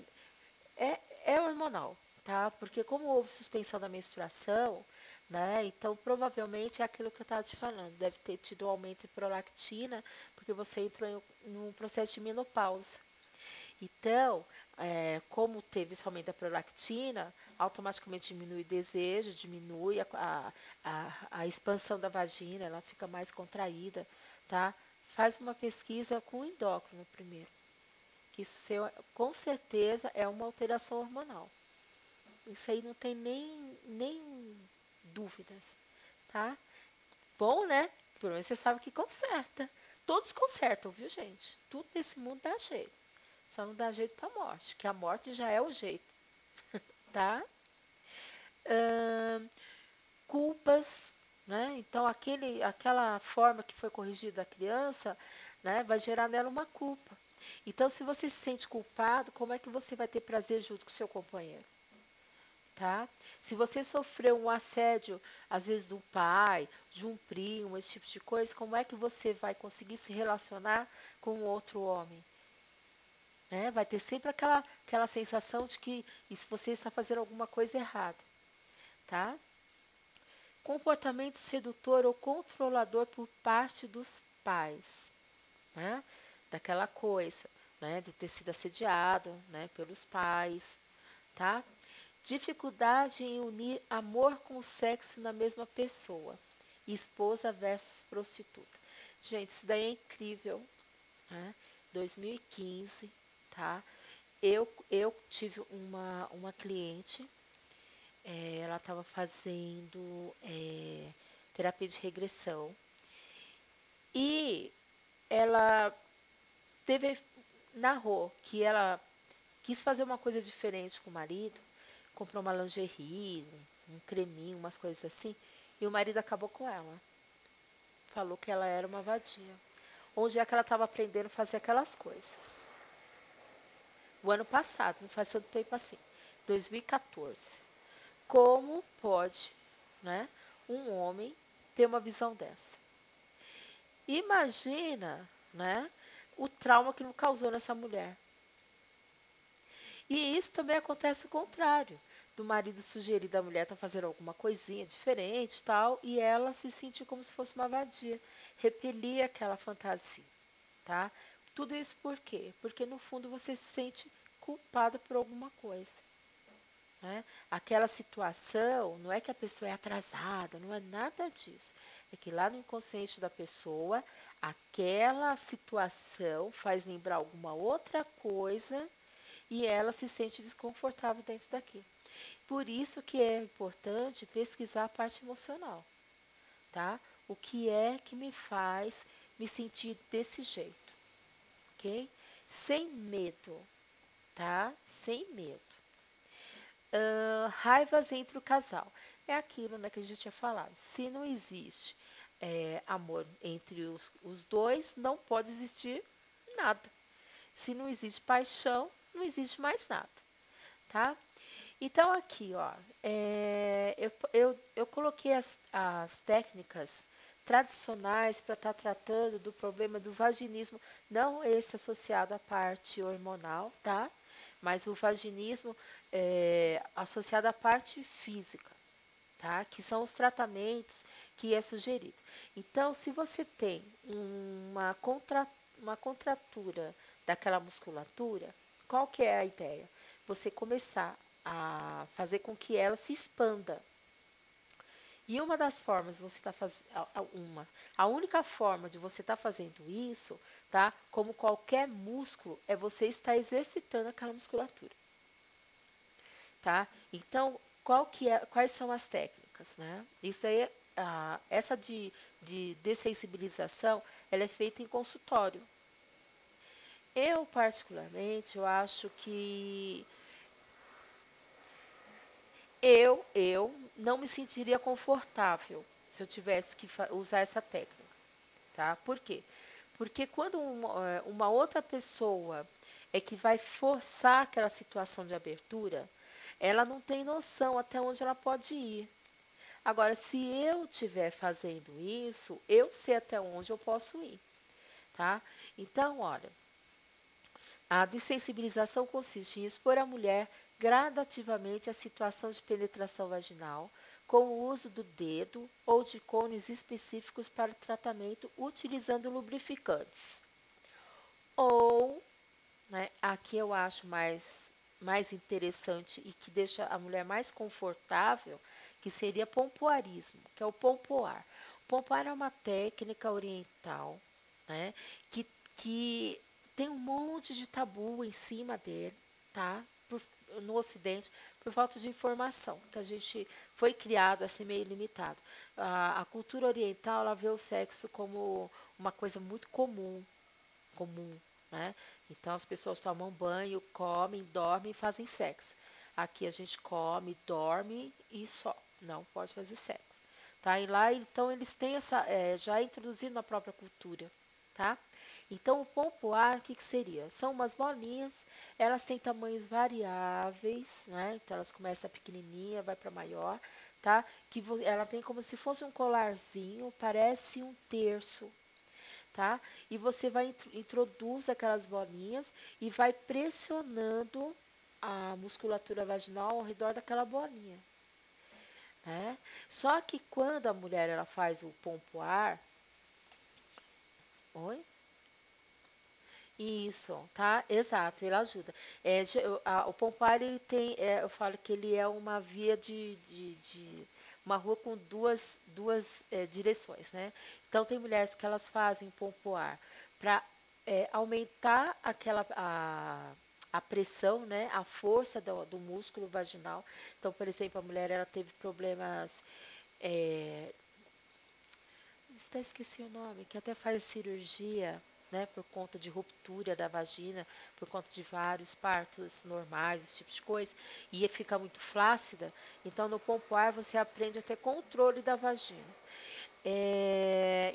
é hormonal, tá? Porque como houve suspensão da menstruação, né? Então provavelmente é aquilo que eu estava te falando. Deve ter tido um aumento de prolactina, porque você entrou num processo de menopausa. Então, como teve esse aumento da prolactina, automaticamente diminui o desejo, diminui a expansão da vagina, ela fica mais contraída, tá? Faz uma pesquisa com o endócrino primeiro, que com certeza é uma alteração hormonal. Isso aí não tem nem dúvidas, tá? Bom, né? Pelo menos você sabe que conserta. Todos consertam, viu, gente? Tudo nesse mundo dá jeito. Só não dá jeito para a morte, que a morte já é o jeito, tá? Ahn, culpas, né? Então, aquela forma que foi corrigida da criança, né, vai gerar nela uma culpa. Então, se você se sente culpado, como é que você vai ter prazer junto com o seu companheiro? Tá? Se você sofreu um assédio, às vezes do pai, de um primo, esse tipo de coisa, como é que você vai conseguir se relacionar com outro homem? Né? Vai ter sempre aquela sensação de que você está fazendo alguma coisa errada. Tá? Comportamento sedutor ou controlador por parte dos pais. Né? Daquela coisa, né? De ter sido assediado, né? Pelos pais. Tá? Dificuldade em unir amor com sexo na mesma pessoa. Esposa versus prostituta. Gente, isso daí é incrível. Né? 2015, tá? Eu tive uma cliente, ela estava fazendo terapia de regressão e ela teve, narrou que ela quis fazer uma coisa diferente com o marido, comprou uma lingerie, um creminho, umas coisas assim, e o marido acabou com ela. Falou que ela era uma vadia. Onde é que ela estava aprendendo a fazer aquelas coisas? O ano passado, não faz tanto tempo assim, 2014. Como pode, né, um homem ter uma visão dessa? Imagina, né, o trauma que não causou nessa mulher. E isso também acontece o contrário, do marido sugerir da mulher estar fazendo alguma coisinha diferente, tal, e ela se sentir como se fosse uma vadia, repelir aquela fantasia, tá? Tudo isso por quê? Porque no fundo você se sente culpada por alguma coisa. Né? Aquela situação, não é que a pessoa é atrasada, não é nada disso. É que lá no inconsciente da pessoa, aquela situação faz lembrar alguma outra coisa e ela se sente desconfortável dentro daquilo. Por isso que é importante pesquisar a parte emocional, tá? O que é que me faz me sentir desse jeito, ok? Sem medo, tá? Sem medo. Raivas entre o casal. É aquilo, né, que a gente tinha falado. Se não existe amor entre os dois, não pode existir nada. Se não existe paixão, não existe mais nada, tá? Então, aqui, ó, eu coloquei as técnicas tradicionais para estar tratando do problema do vaginismo, não esse associado à parte hormonal, tá? Mas o vaginismo associado à parte física, tá? Que são os tratamentos que é sugerido. Então, se você tem uma contratura daquela musculatura, qual que é a ideia? Você começar a fazer com que ela se expanda. E uma das formas você está fazendo, a única forma de você estar fazendo isso, tá? Como qualquer músculo, é você estar exercitando aquela musculatura. tá? Então, quais são as técnicas, né? Isso aí, essa de dessensibilização, ela é feita em consultório. Eu, particularmente, eu acho que eu não me sentiria confortável se eu tivesse que usar essa técnica, tá? Por quê? Porque quando uma outra pessoa é que vai forçar aquela situação de abertura, ela não tem noção até onde ela pode ir. Agora, se eu estiver fazendo isso, eu sei até onde eu posso ir, tá? Então, olha, a dessensibilização consiste em expor a mulher gradativamente à situação de penetração vaginal, com o uso do dedo ou de cones específicos para o tratamento, utilizando lubrificantes. Ou, né, aqui eu acho mais interessante e que deixa a mulher mais confortável, que seria pompoarismo, que é o pompoar. O pompoar é uma técnica oriental, né, que, que tem um monte de tabu em cima dele, tá? No Ocidente, por falta de informação, que a gente foi criado assim meio limitado. A cultura oriental, ela vê o sexo como uma coisa muito comum, né? Então as pessoas tomam banho, comem, dormem e fazem sexo. Aqui a gente come, dorme e só, não pode fazer sexo, tá? E lá então eles têm essa já introduzido na própria cultura, tá? Então o pompoar, o que, que seria? São umas bolinhas, elas têm tamanhos variáveis, né? Então elas começam pequenininha, vai para maior, tá? Ela tem como se fosse um colarzinho, parece um terço, tá? E você vai introduz aquelas bolinhas e vai pressionando a musculatura vaginal ao redor daquela bolinha, né? Só que quando a mulher ela faz o pompoar, oi? Isso, tá? Exato, ele ajuda. O pompoar, ele tem, eu falo que ele é uma via de uma rua com duas direções, né? Então, tem mulheres que elas fazem pompoar para aumentar a pressão, né? A força do músculo vaginal. Então, por exemplo, a mulher ela teve problemas, é, até esqueci o nome, que até faz cirurgia, né, por conta de ruptura da vagina, por conta de vários partos normais, esse tipo de coisa, e fica muito flácida. Então, no pompoar, você aprende a ter controle da vagina.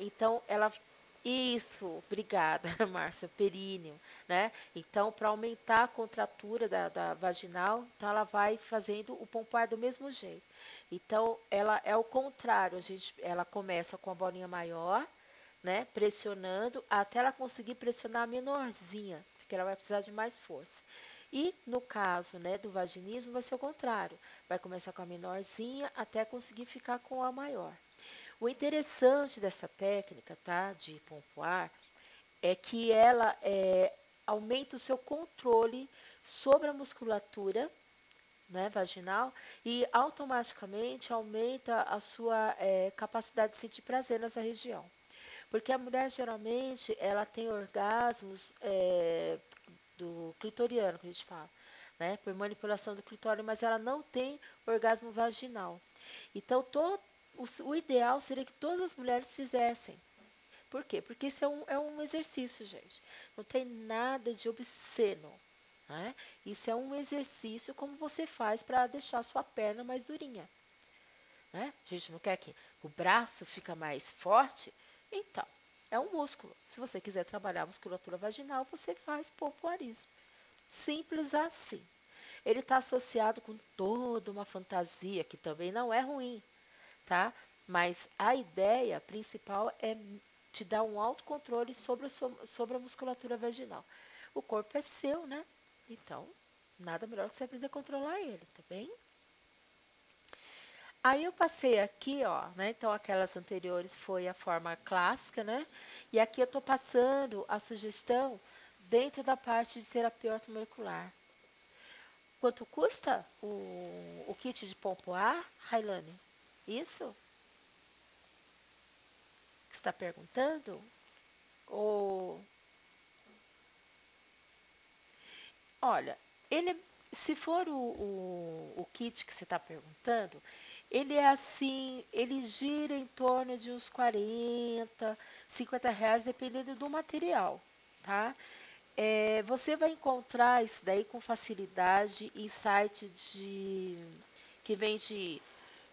Então, ela. Isso, obrigada, Márcia, períneo, né? Então, para aumentar a contratura da vaginal, então ela vai fazendo o pompoar do mesmo jeito. Então, ela é o contrário, ela começa com a bolinha maior, né? Pressionando até ela conseguir pressionar a menorzinha, porque ela vai precisar de mais força. E no caso, né, do vaginismo, vai ser o contrário. Vai começar com a menorzinha até conseguir ficar com a maior. O interessante dessa técnica, tá, de pompoar, é que ela aumenta o seu controle sobre a musculatura, né, vaginal, e automaticamente aumenta a sua capacidade de sentir prazer nessa região. Porque a mulher geralmente ela tem orgasmos do clitoriano, que a gente fala, né, por manipulação do clitóris, mas ela não tem orgasmo vaginal. Então, o ideal seria que todas as mulheres fizessem. Por quê? Porque isso é um exercício, gente. Não tem nada de obsceno. Né? Isso é um exercício como você faz para deixar a sua perna mais durinha. Né? A gente não quer que o braço fica mais forte? Então, é um músculo. Se você quiser trabalhar a musculatura vaginal, você faz pompoarismo. Simples assim. Ele está associado com toda uma fantasia, que também não é ruim, tá? Mas a ideia principal é te dar um autocontrole sobre a musculatura vaginal. O corpo é seu, né? Então, nada melhor que você aprender a controlar ele, tá bem? Aí eu passei aqui, ó, né? Então aquelas anteriores foi a forma clássica, né? E aqui eu tô passando a sugestão dentro da parte de terapia ortomolecular. Quanto custa o kit de pompoar, Railane? Isso? Que está perguntando? Ou, olha, ele Se for o kit que você está perguntando, ele é assim, ele gira em torno de uns 40, R$ 50, dependendo do material, tá? Você vai encontrar isso daí com facilidade em site que vende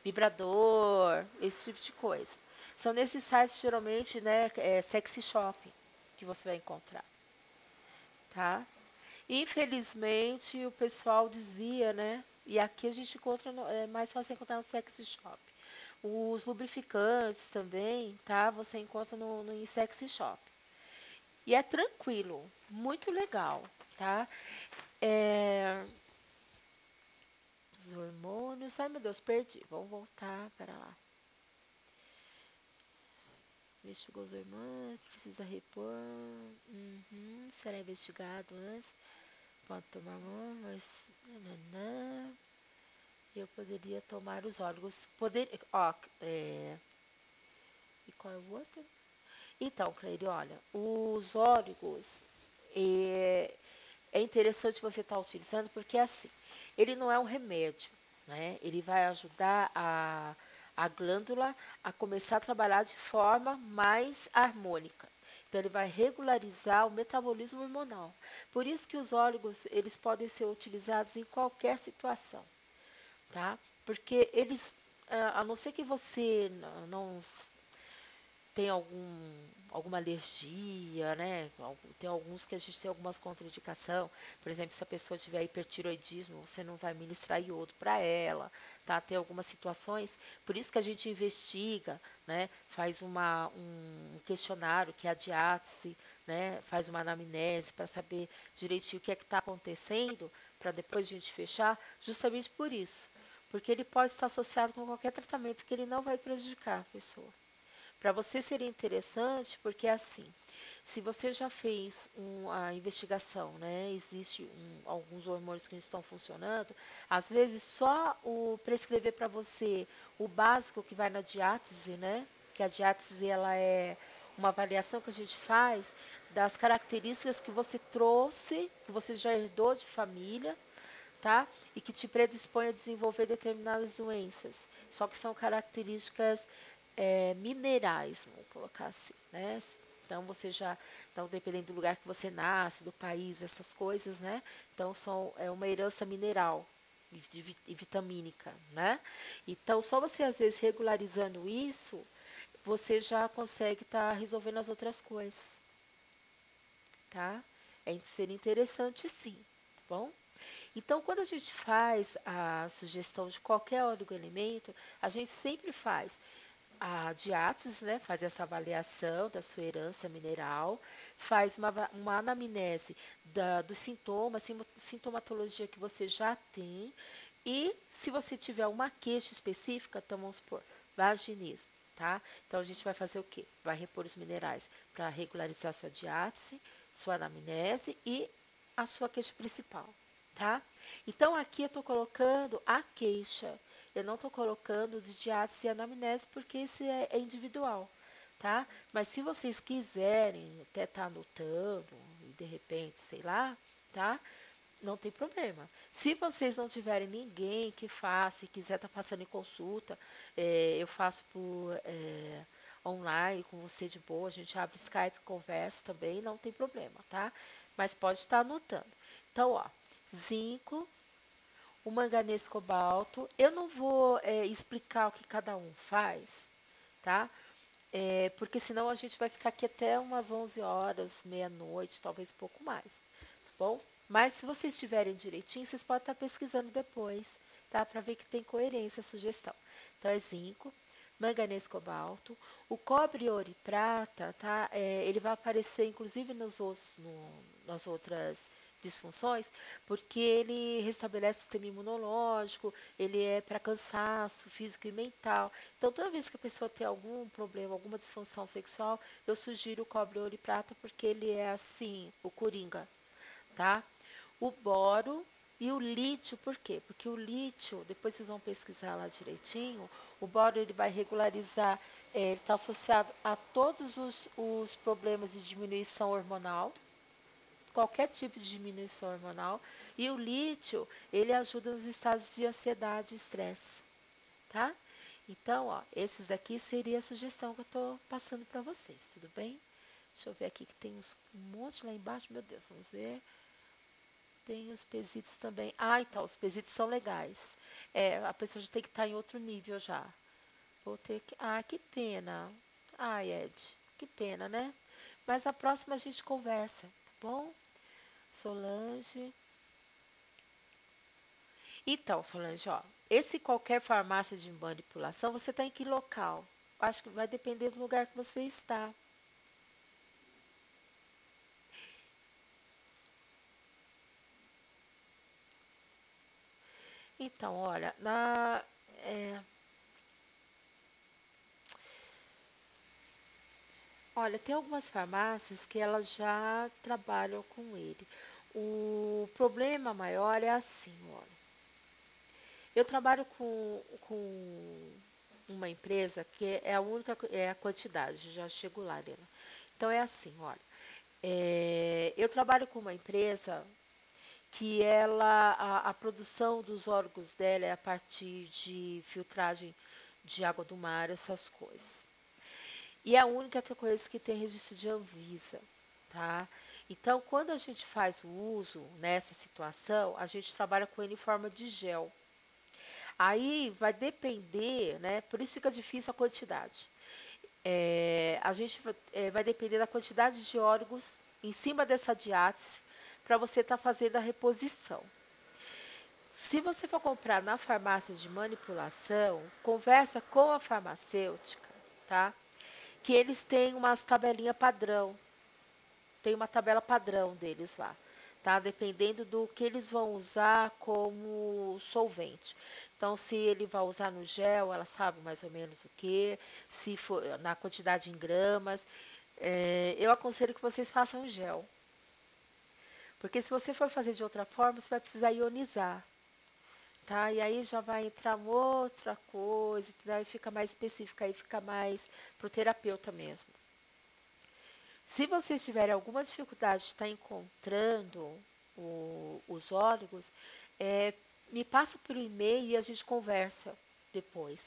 vibrador, esse tipo de coisa. São nesses sites, geralmente, né, sexy shopping que você vai encontrar, tá? Infelizmente, o pessoal desvia, né? E aqui a gente encontra, é mais fácil encontrar no sexy shop. Os lubrificantes também, tá? Você encontra no sexy shop. E é tranquilo, muito legal, tá? É, os hormônios, ai meu Deus, perdi. Vamos voltar, para lá. Investigou os hormônios, precisa repor. Uhum, será investigado antes. Pode tomar uma, mas. Nananã. Eu poderia tomar os órgãos. Ó, e qual é o outro? Então, Cleide, olha, os órgãos é, é interessante você estar utilizando porque assim, ele não é um remédio, né? Ele vai ajudar a glândula a começar a trabalhar de forma mais harmônica. Então, ele vai regularizar o metabolismo hormonal. Por isso que os órgãos, eles podem ser utilizados em qualquer situação, tá? Porque eles, a não ser que você não tem alguma alergia, né? Tem alguns que a gente tem algumas contraindicação. Por exemplo, se a pessoa tiver hipertiroidismo, você não vai ministrar iodo para ela, tá? Tem algumas situações. Por isso que a gente investiga, né? Faz um questionário que é a diátese, né? Faz uma anamnese para saber direitinho o que é que está acontecendo, para depois a gente fechar, justamente por isso. Porque ele pode estar associado com qualquer tratamento que ele não vai prejudicar a pessoa. Para você seria interessante, porque assim, se você já fez a investigação, né, existe alguns hormônios que não estão funcionando, às vezes só o prescrever para você o básico que vai na diátese, né, que a diátese ela é uma avaliação que a gente faz das características que você trouxe, que você já herdou de família, tá? E que te predispõe a desenvolver determinadas doenças. Só que são características minerais, vamos colocar assim, né? Então você já, então dependendo do lugar que você nasce, do país, essas coisas, né? Então é uma herança mineral e vitamínica, né? Então só você às vezes regularizando isso, você já consegue estar resolvendo as outras coisas, tá? Seria interessante sim, tá bom? Então, quando a gente faz a sugestão de qualquer oligoelemento, a gente sempre faz a diátese, né? Faz essa avaliação da sua herança mineral, faz uma anamnese dos sintomas, sintomatologia que você já tem, e se você tiver uma queixa específica, então vamos supor, vaginismo, tá? Então a gente vai fazer o quê? Vai repor os minerais para regularizar sua diátese, sua anamnese e a sua queixa principal, tá? Então aqui eu estou colocando a queixa. Eu não estou colocando de diátese e anamnese porque esse é individual, tá? Mas se vocês quiserem até estar anotando e de repente, sei lá, tá? Não tem problema. Se vocês não tiverem ninguém que faça e quiser estar passando em consulta, eu faço por online com você de boa, a gente abre Skype, conversa também, não tem problema, tá? Mas pode estar anotando. Então, ó, zinco, o manganês cobalto. Eu não vou explicar o que cada um faz, tá? Porque senão a gente vai ficar aqui até umas 11 horas, meia-noite, talvez um pouco mais, tá bom? Mas se vocês estiverem direitinho, vocês podem estar pesquisando depois, tá? Para ver que tem coerência a sugestão. Então, é zinco, manganês cobalto, o cobre, ouro e prata, tá? Ele vai aparecer inclusive nas outras disfunções, porque ele restabelece o sistema imunológico, ele é para cansaço físico e mental. Então, toda vez que a pessoa tem algum problema, alguma disfunção sexual, eu sugiro o cobre, ouro e prata, porque ele é assim, o coringa, tá? O boro e o lítio, por quê? Porque o lítio, depois vocês vão pesquisar lá direitinho, o boro ele vai regularizar, ele está associado a todos os problemas de diminuição hormonal, qualquer tipo de diminuição hormonal. E o lítio, ele ajuda nos estados de ansiedade e estresse, tá? Então, ó, esses daqui seria a sugestão que eu tô passando para vocês, tudo bem? Deixa eu ver aqui que tem um monte lá embaixo, meu Deus, vamos ver. Tem os quesitos também. Ah, então, os quesitos são legais. É, a pessoa já tem que estar em outro nível já. Vou ter que. Ah, que pena. Ai, Ed, que pena, né? Mas a próxima a gente conversa, tá bom? Solange. Então, Solange, ó, esse qualquer farmácia de manipulação, você está em que local? Acho que vai depender do lugar que você está. Então, olha, é, olha, tem algumas farmácias que elas já trabalham com ele. O problema maior é assim, olha. Eu trabalho com uma empresa que é a única, é a quantidade, já chego lá dela. Então é assim, olha. Eu trabalho com uma empresa que a produção dos órgãos dela é a partir de filtragem de água do mar, essas coisas. E é a única que eu conheço que tem registro de Anvisa, tá? Então, quando a gente faz o uso nessa situação, a gente trabalha com ele em forma de gel. Aí vai depender, né? Por isso fica difícil a quantidade. A gente vai depender da quantidade de órgãos em cima dessa diátese para você estar fazendo a reposição. Se você for comprar na farmácia de manipulação, conversa com a farmacêutica, tá? Que eles têm umas tabelinha padrão, tem uma tabela padrão deles lá, tá? Dependendo do que eles vão usar como solvente. Então, se ele vai usar no gel, ela sabe mais ou menos o que, se for na quantidade em gramas. Eu aconselho que vocês façam gel, porque se você for fazer de outra forma, você vai precisar ionizar, tá? E aí já vai entrar outra coisa, daí fica mais específica, aí fica mais pro terapeuta mesmo. Se vocês tiverem alguma dificuldade de estar encontrando os órgãos, é, me passa pelo e-mail e a gente conversa depois.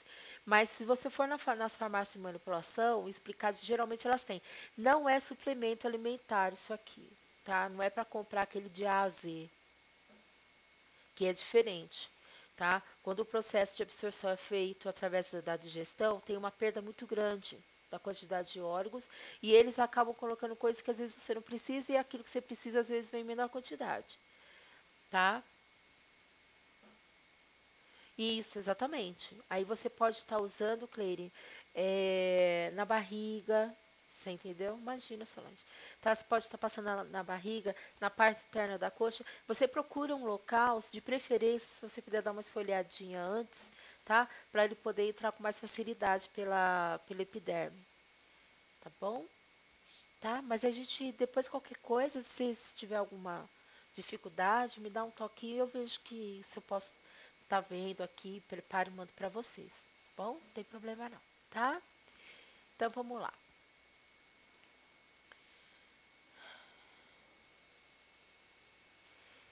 Mas se você for nas farmácias de manipulação, explicado, geralmente elas têm. Não é suplemento alimentar isso aqui, tá? Não é para comprar aquele de A a Z, que é diferente, tá? Quando o processo de absorção é feito através da digestão, tem uma perda muito grande da quantidade de órgãos e eles acabam colocando coisas que às vezes você não precisa e aquilo que você precisa às vezes vem em menor quantidade, tá? Isso, exatamente. Aí você pode estar usando, Cleire, na barriga, você entendeu? Imagina, Solange. Tá, você pode estar passando na barriga, na parte interna da coxa. Você procura um local, de preferência, se você puder dar uma esfoliadinha antes, tá? Para ele poder entrar com mais facilidade pela epiderme, tá bom? Tá? Mas a gente, depois qualquer coisa, se tiver alguma dificuldade, me dá um toquinho e eu vejo que se eu posso estar vendo aqui, preparo e mando para vocês. Tá bom? Não tem problema não, tá? Então vamos lá.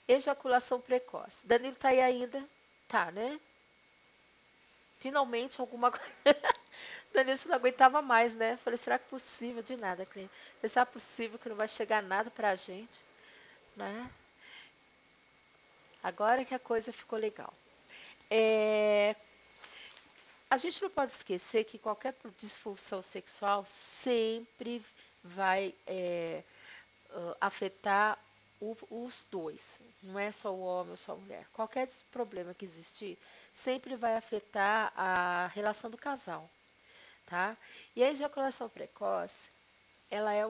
Ejaculação precoce. Danilo tá aí ainda? Tá, né? Finalmente alguma coisa. Danilo não aguentava mais, né? Falei, será que é possível? De nada, cliente. Será possível que não vai chegar nada pra gente, né? Agora que a coisa ficou legal. É, a gente não pode esquecer que qualquer disfunção sexual sempre vai afetar os dois. Não é só o homem ou só a mulher. Qualquer problema que existir sempre vai afetar a relação do casal, tá? E a ejaculação precoce, ela é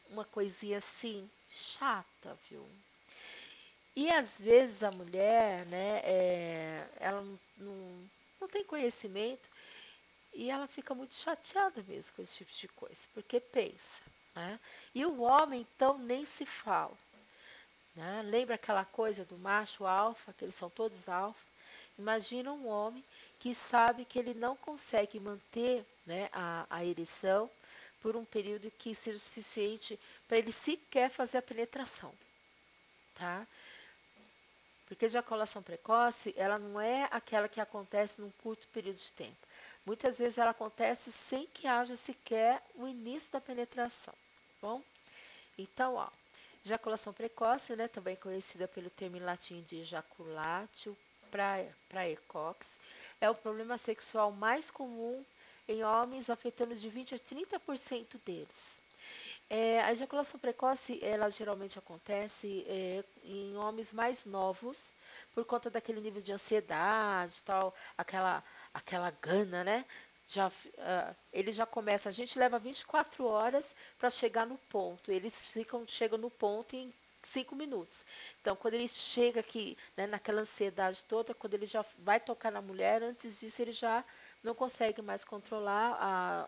uma coisinha assim chata, viu? E às vezes a mulher, né, ela não tem conhecimento e ela fica muito chateada mesmo com esse tipo de coisa, porque pensa, né? E o homem, então, nem se fala, né? Lembra aquela coisa do macho alfa, que eles são todos alfa? Imagina um homem que sabe que ele não consegue manter, né, a ereção por um período que seja suficiente para ele sequer fazer a penetração, tá? Porque a ejaculação precoce, ela não é aquela que acontece num curto período de tempo. Muitas vezes ela acontece sem que haja sequer o início da penetração, tá bom? Então, ó, ejaculação precoce, né, também conhecida pelo termo em latim de ejaculatio praecox, é o problema sexual mais comum em homens, afetando de 20 a 30% deles. A ejaculação precoce, ela geralmente acontece em homens mais novos, por conta daquele nível de ansiedade, tal, aquela gana, né? Ele já começa, a gente leva 24 horas para chegar no ponto. Chegam no ponto em 5 minutos. Então, quando ele chega aqui, né, naquela ansiedade toda, quando ele já vai tocar na mulher, antes disso ele já não consegue mais controlar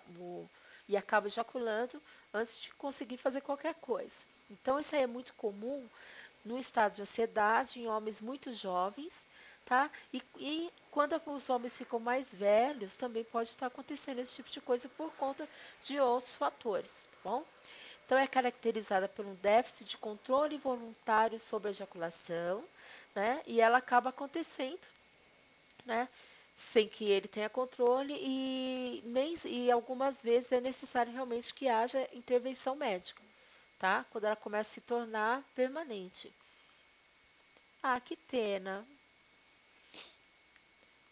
e acaba ejaculando antes de conseguir fazer qualquer coisa. Então, isso aí é muito comum no estado de ansiedade em homens muito jovens, tá? E quando os homens ficam mais velhos, também pode estar acontecendo esse tipo de coisa por conta de outros fatores, tá bom? Então, é caracterizada por um déficit de controle voluntário sobre a ejaculação, né? E ela acaba acontecendo, né? Sem que ele tenha controle e algumas vezes é necessário realmente que haja intervenção médica, tá? Quando ela começa a se tornar permanente. Ah, que pena.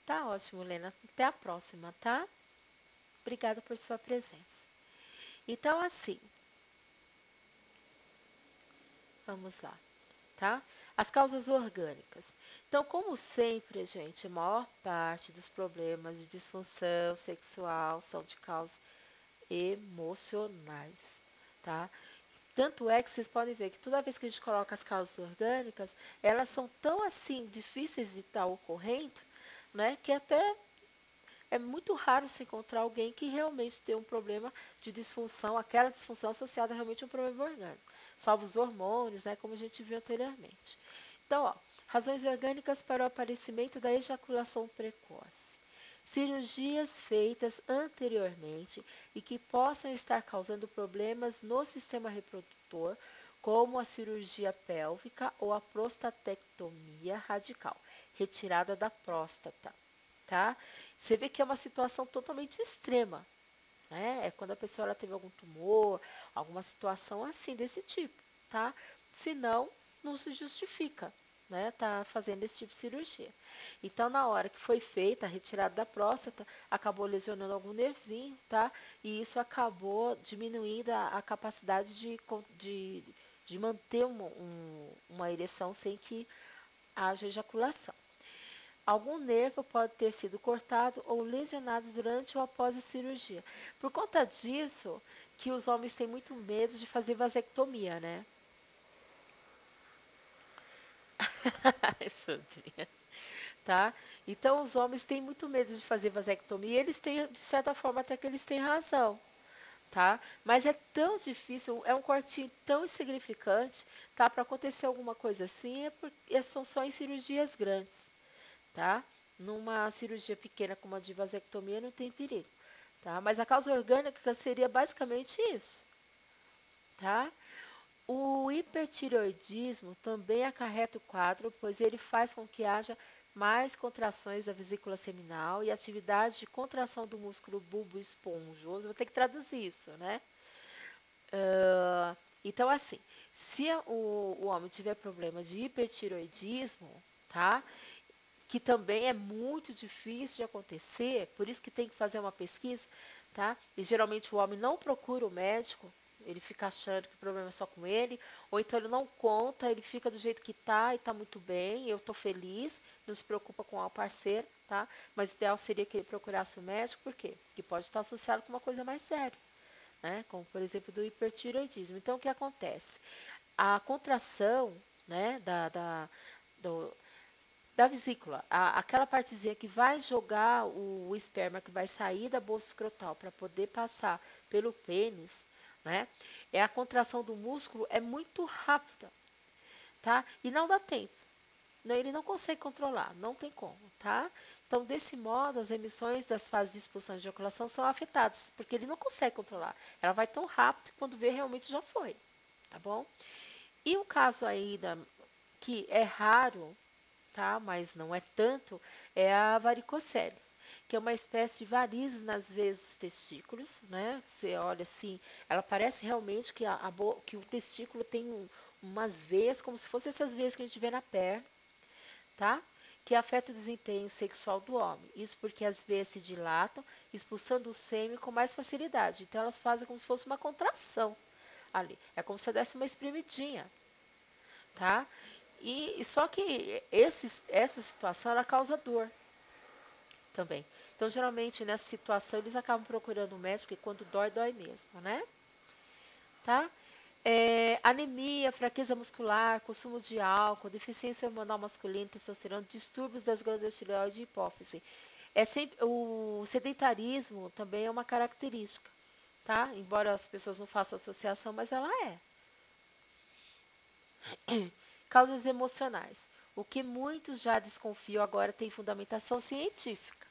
Tá ótimo, Lena. Até a próxima, tá? Obrigada por sua presença. Então, assim, vamos lá, tá? As causas orgânicas. Então, como sempre, gente, a maior parte dos problemas de disfunção sexual são de causas emocionais, tá? Tanto é que vocês podem ver que toda vez que a gente coloca as causas orgânicas, elas são tão assim difíceis de estar ocorrendo, né, que até é muito raro se encontrar alguém que realmente tem um problema de disfunção, aquela disfunção associada realmente a um problema orgânico, salvo os hormônios, né, como a gente viu anteriormente. Então, ó, razões orgânicas para o aparecimento da ejaculação precoce. Cirurgias feitas anteriormente e que possam estar causando problemas no sistema reprodutor, como a cirurgia pélvica ou a prostatectomia radical, retirada da próstata, tá? Você vê que é uma situação totalmente extrema, né? É quando a pessoa ela teve algum tumor, alguma situação assim desse tipo, tá? Senão, não se justifica, né? Tá fazendo esse tipo de cirurgia. Então, na hora que foi feita a retirada da próstata, acabou lesionando algum nervinho, tá? E isso acabou diminuindo a capacidade de manter uma ereção sem que haja ejaculação. Algum nervo pode ter sido cortado ou lesionado durante ou após a cirurgia. Por conta disso, que os homens têm muito medo de fazer vasectomia, né? Sandrinha, tá? Então, os homens têm muito medo de fazer vasectomia. E eles têm, de certa forma, até que eles têm razão, tá? Mas é tão difícil, é um cortinho tão insignificante, tá? Para acontecer alguma coisa assim, são só em cirurgias grandes, tá? Numa cirurgia pequena como a de vasectomia não tem perigo, tá? Mas a causa orgânica seria basicamente isso, tá? O hipertireoidismo também acarreta o quadro, pois ele faz com que haja mais contrações da vesícula seminal e atividade de contração do músculo bulbo esponjoso. Vou ter que traduzir isso, né? Então, assim, se o homem tiver problema de hipertireoidismo, tá? Que também é muito difícil de acontecer, por isso que tem que fazer uma pesquisa, tá? E geralmente o homem não procura o médico, ele fica achando que o problema é só com ele, ou então ele não conta, ele fica do jeito que tá e tá muito bem, eu tô feliz, não se preocupa com o parceiro, tá? Mas o ideal seria que ele procurasse o médico, por quê? Porque pode estar associado com uma coisa mais séria, né? Como por exemplo do hipertireoidismo. Então o que acontece? A contração, né, do, da vesícula, aquela partezinha que vai jogar o esperma que vai sair da bolsa escrotal para poder passar pelo pênis, né? A contração do músculo é muito rápida, tá? E não dá tempo. Não, ele não consegue controlar, não tem como, tá? Então, desse modo, as emissões das fases de expulsão e ejaculação são afetadas, porque ele não consegue controlar. Ela vai tão rápido que quando vê, realmente já foi, tá bom? E o caso aí que é raro, tá? Mas não é tanto, é a varicocele, que é uma espécie de varizes nas veias dos testículos, né? Você olha assim, ela parece realmente que, que o testículo tem umas veias, como se fossem essas veias que a gente vê na perna, tá? Que afeta o desempenho sexual do homem. Isso porque as veias se dilatam, expulsando o sêmen com mais facilidade. Então, elas fazem como se fosse uma contração ali. É como se desse uma espremidinha, tá? E só que essa situação ela causa dor também. Então, geralmente, nessa situação, eles acabam procurando um médico e quando dói, dói mesmo, né? Tá? Anemia, fraqueza muscular, consumo de álcool, deficiência hormonal masculina, testosterona, distúrbios das glândulas tireoide e hipófise. O sedentarismo também é uma característica, tá? Embora as pessoas não façam associação, mas ela é. Causas emocionais. O que muitos já desconfiam agora tem fundamentação científica.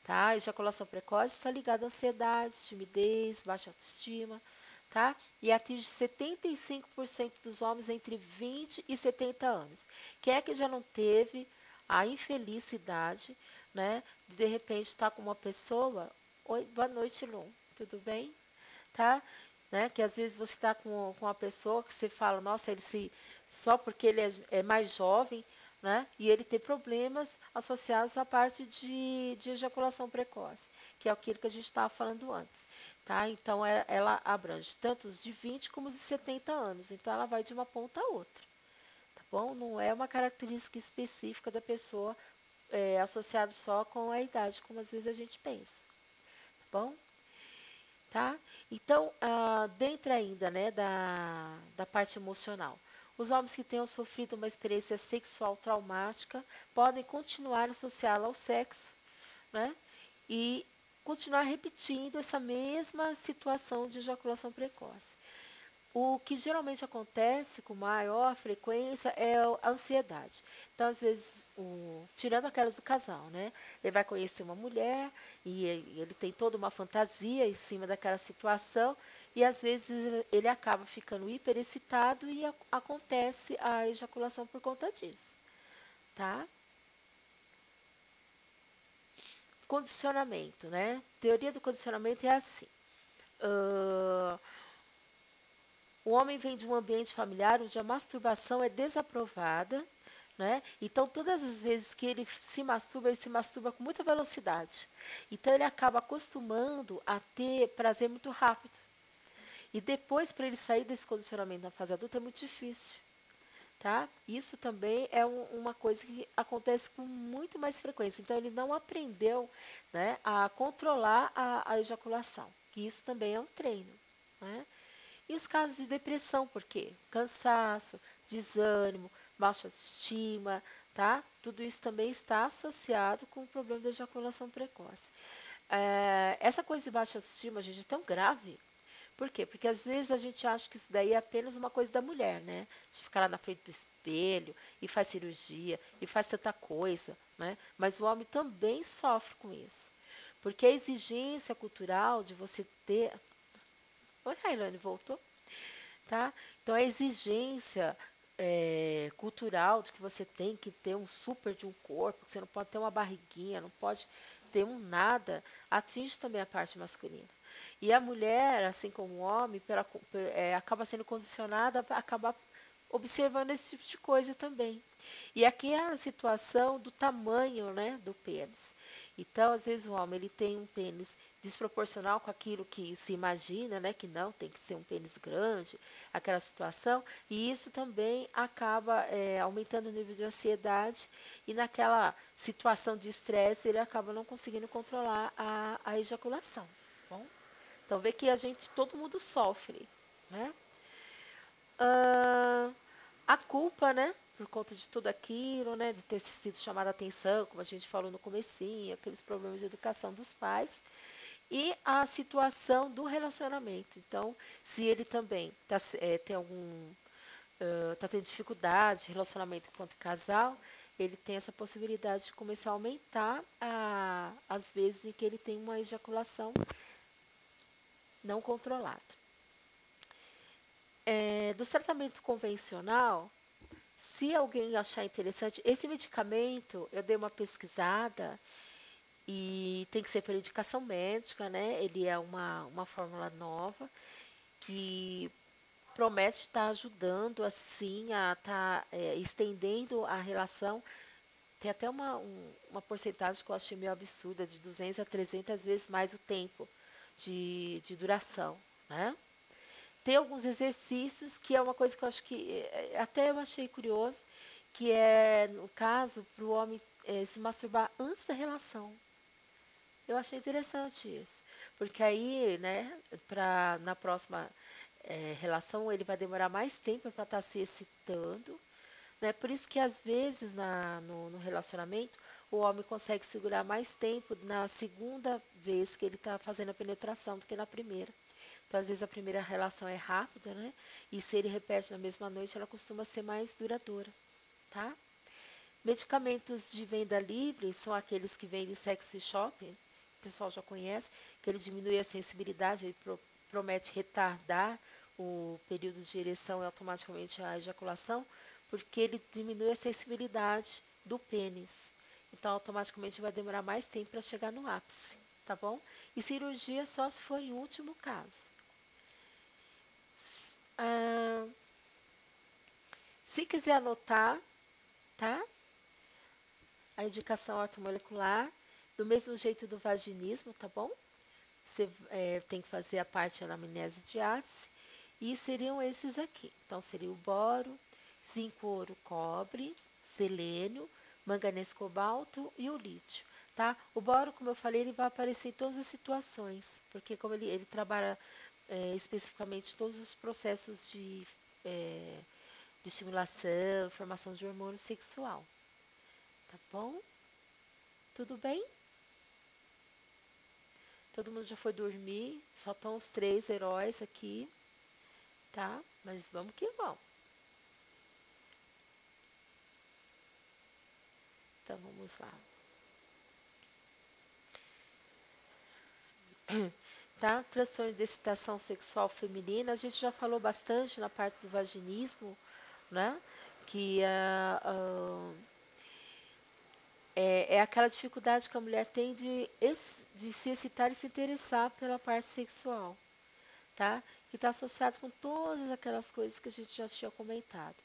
Tá? A ejaculação precoce está ligada à ansiedade, timidez, baixa autoestima, tá? E atinge 75% dos homens entre 20 e 70 anos. Quem é que já não teve a infelicidade, né, de repente estar com uma pessoa, oi, boa noite, Lum, tudo bem? Tá? Né? Que às vezes você está com uma pessoa que você fala, nossa, só porque ele é mais jovem, né? E ele tem problemas associados à parte de ejaculação precoce, que é aquilo que a gente estava falando antes. Tá? Então, ela abrange tanto os de 20 como os de 70 anos. Então, ela vai de uma ponta a outra. Tá bom? Não é uma característica específica da pessoa associado só com a idade, como às vezes a gente pensa. Tá bom? Tá? Então, dentro ainda, né, da parte emocional, os homens que tenham sofrido uma experiência sexual traumática podem continuar associá-la ao sexo, né, e continuar repetindo essa mesma situação de ejaculação precoce. O que geralmente acontece com maior frequência é a ansiedade. Então, às vezes, tirando aquelas do casal, né? Ele vai conhecer uma mulher e ele tem toda uma fantasia em cima daquela situação e às vezes ele acaba ficando hiperexcitado e acontece a ejaculação por conta disso, tá? Condicionamento, né? Teoria do condicionamento é assim. Uh, O homem vem de um ambiente familiar onde a masturbação é desaprovada, né? Então, todas as vezes que ele se masturba com muita velocidade. Então, ele acaba acostumando a ter prazer muito rápido. E depois, para ele sair desse condicionamento na fase adulta, é muito difícil. Tá? Isso também é uma coisa que acontece com muito mais frequência. Então, ele não aprendeu, né, a controlar a ejaculação. Que isso também é um treino. Né? E os casos de depressão, por quê? Cansaço, desânimo, baixa autoestima, tá? Tudo isso também está associado com o problema da ejaculação precoce. Essa coisa de baixa autoestima, gente, é tão grave. Por quê? Porque às vezes a gente acha que isso daí é apenas uma coisa da mulher, né? De ficar lá na frente do espelho e faz cirurgia e faz tanta coisa, né? Mas o homem também sofre com isso. Porque a exigência cultural de você ter. Oi, Railane, voltou? Tá? Então, a exigência cultural de que você tem que ter um super de um corpo, que você não pode ter uma barriguinha, não pode ter um nada, atinge também a parte masculina. E a mulher, assim como o homem, acaba sendo condicionada a acabar observando esse tipo de coisa também. E aqui é a situação do tamanho, né, do pênis. Então, às vezes o homem ele tem um pênis desproporcional com aquilo que se imagina, né, que não tem que ser um pênis grande, aquela situação, e isso também acaba aumentando o nível de ansiedade e naquela situação de estresse ele acaba não conseguindo controlar a ejaculação. Bom, então vê que todo mundo sofre, né? Ah, a culpa, né? Por conta de tudo aquilo, né? De ter sido chamada a atenção, como a gente falou no comecinho, aqueles problemas de educação dos pais. E a situação do relacionamento. Então, se ele também tem algum. Está tendo dificuldade, relacionamento enquanto casal, ele tem essa possibilidade de começar a aumentar as vezes em que ele tem uma ejaculação não controlada. Do tratamento convencional, se alguém achar interessante, esse medicamento, eu dei uma pesquisada e tem que ser por indicação médica, né? Ele é uma fórmula nova que promete estar ajudando, assim, a estar estendendo a relação. Tem até uma porcentagem que eu achei meio absurda, de 200 a 300 vezes mais o tempo de duração, né? Tem alguns exercícios que é uma coisa que eu acho que até eu achei curioso, que é, no caso, para o homem se masturbar antes da relação. Eu achei interessante isso. Porque aí, né, na próxima relação, ele vai demorar mais tempo para estar se excitando, né? Por isso que às vezes no relacionamento o homem consegue segurar mais tempo na segunda vez que ele está fazendo a penetração do que na primeira. Então, às vezes a primeira relação é rápida, né? E se ele repete na mesma noite, ela costuma ser mais duradoura, tá? Medicamentos de venda livre são aqueles que vendem sexy shopping, o pessoal já conhece, que ele diminui a sensibilidade, ele promete retardar o período de ereção e automaticamente a ejaculação, porque ele diminui a sensibilidade do pênis. Então, automaticamente vai demorar mais tempo para chegar no ápice, tá bom? E cirurgia só se for em último caso. Ah, se quiser anotar, tá? A indicação ortomolecular, do mesmo jeito do vaginismo, tá bom? Você tem que fazer a parte da anamnese de Addis, e seriam esses aqui. Então, seria o boro, zinco, ouro, cobre, selênio, manganês, cobalto e o lítio, tá? O boro, como eu falei, ele vai aparecer em todas as situações, porque como ele trabalha especificamente todos os processos de estimulação, formação de hormônio sexual, tá bom? Tudo bem? Todo mundo já foi dormir, só estão os 3 heróis aqui, tá? Mas vamos que vamos. Então vamos lá. Tá? Transtorno de excitação sexual feminina, a gente já falou bastante na parte do vaginismo, né? Que é aquela dificuldade que a mulher tem de se excitar e se interessar pela parte sexual, tá? Que está associado com todas aquelas coisas que a gente já tinha comentado.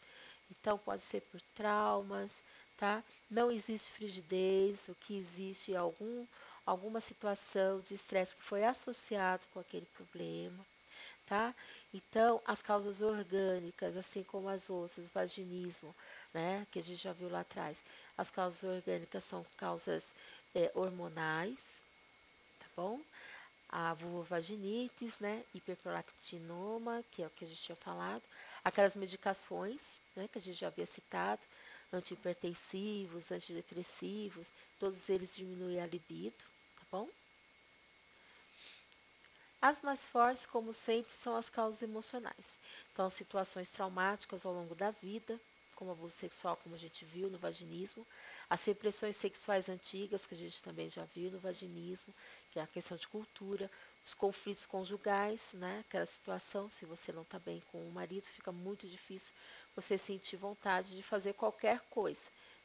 Então, pode ser por traumas, tá? Não existe frigidez, o que existe é alguma situação de estresse que foi associado com aquele problema, tá? Então, as causas orgânicas, assim como as outras, o vaginismo, né, que a gente já viu lá atrás, as causas orgânicas são causas hormonais, tá bom? A vulvovaginites, né, hiperprolactinoma, que é o que a gente tinha falado, aquelas medicações, né, que a gente já havia citado, antihipertensivos, antidepressivos, todos eles diminuem a libido, tá bom? As mais fortes, como sempre, são as causas emocionais. Então, situações traumáticas ao longo da vida, como abuso sexual, como a gente viu no vaginismo, as repressões sexuais antigas, que a gente também já viu no vaginismo, que é a questão de cultura, os conflitos conjugais, né? Aquela situação, se você não está bem com o marido, fica muito difícil você sentir vontade de fazer qualquer coisa,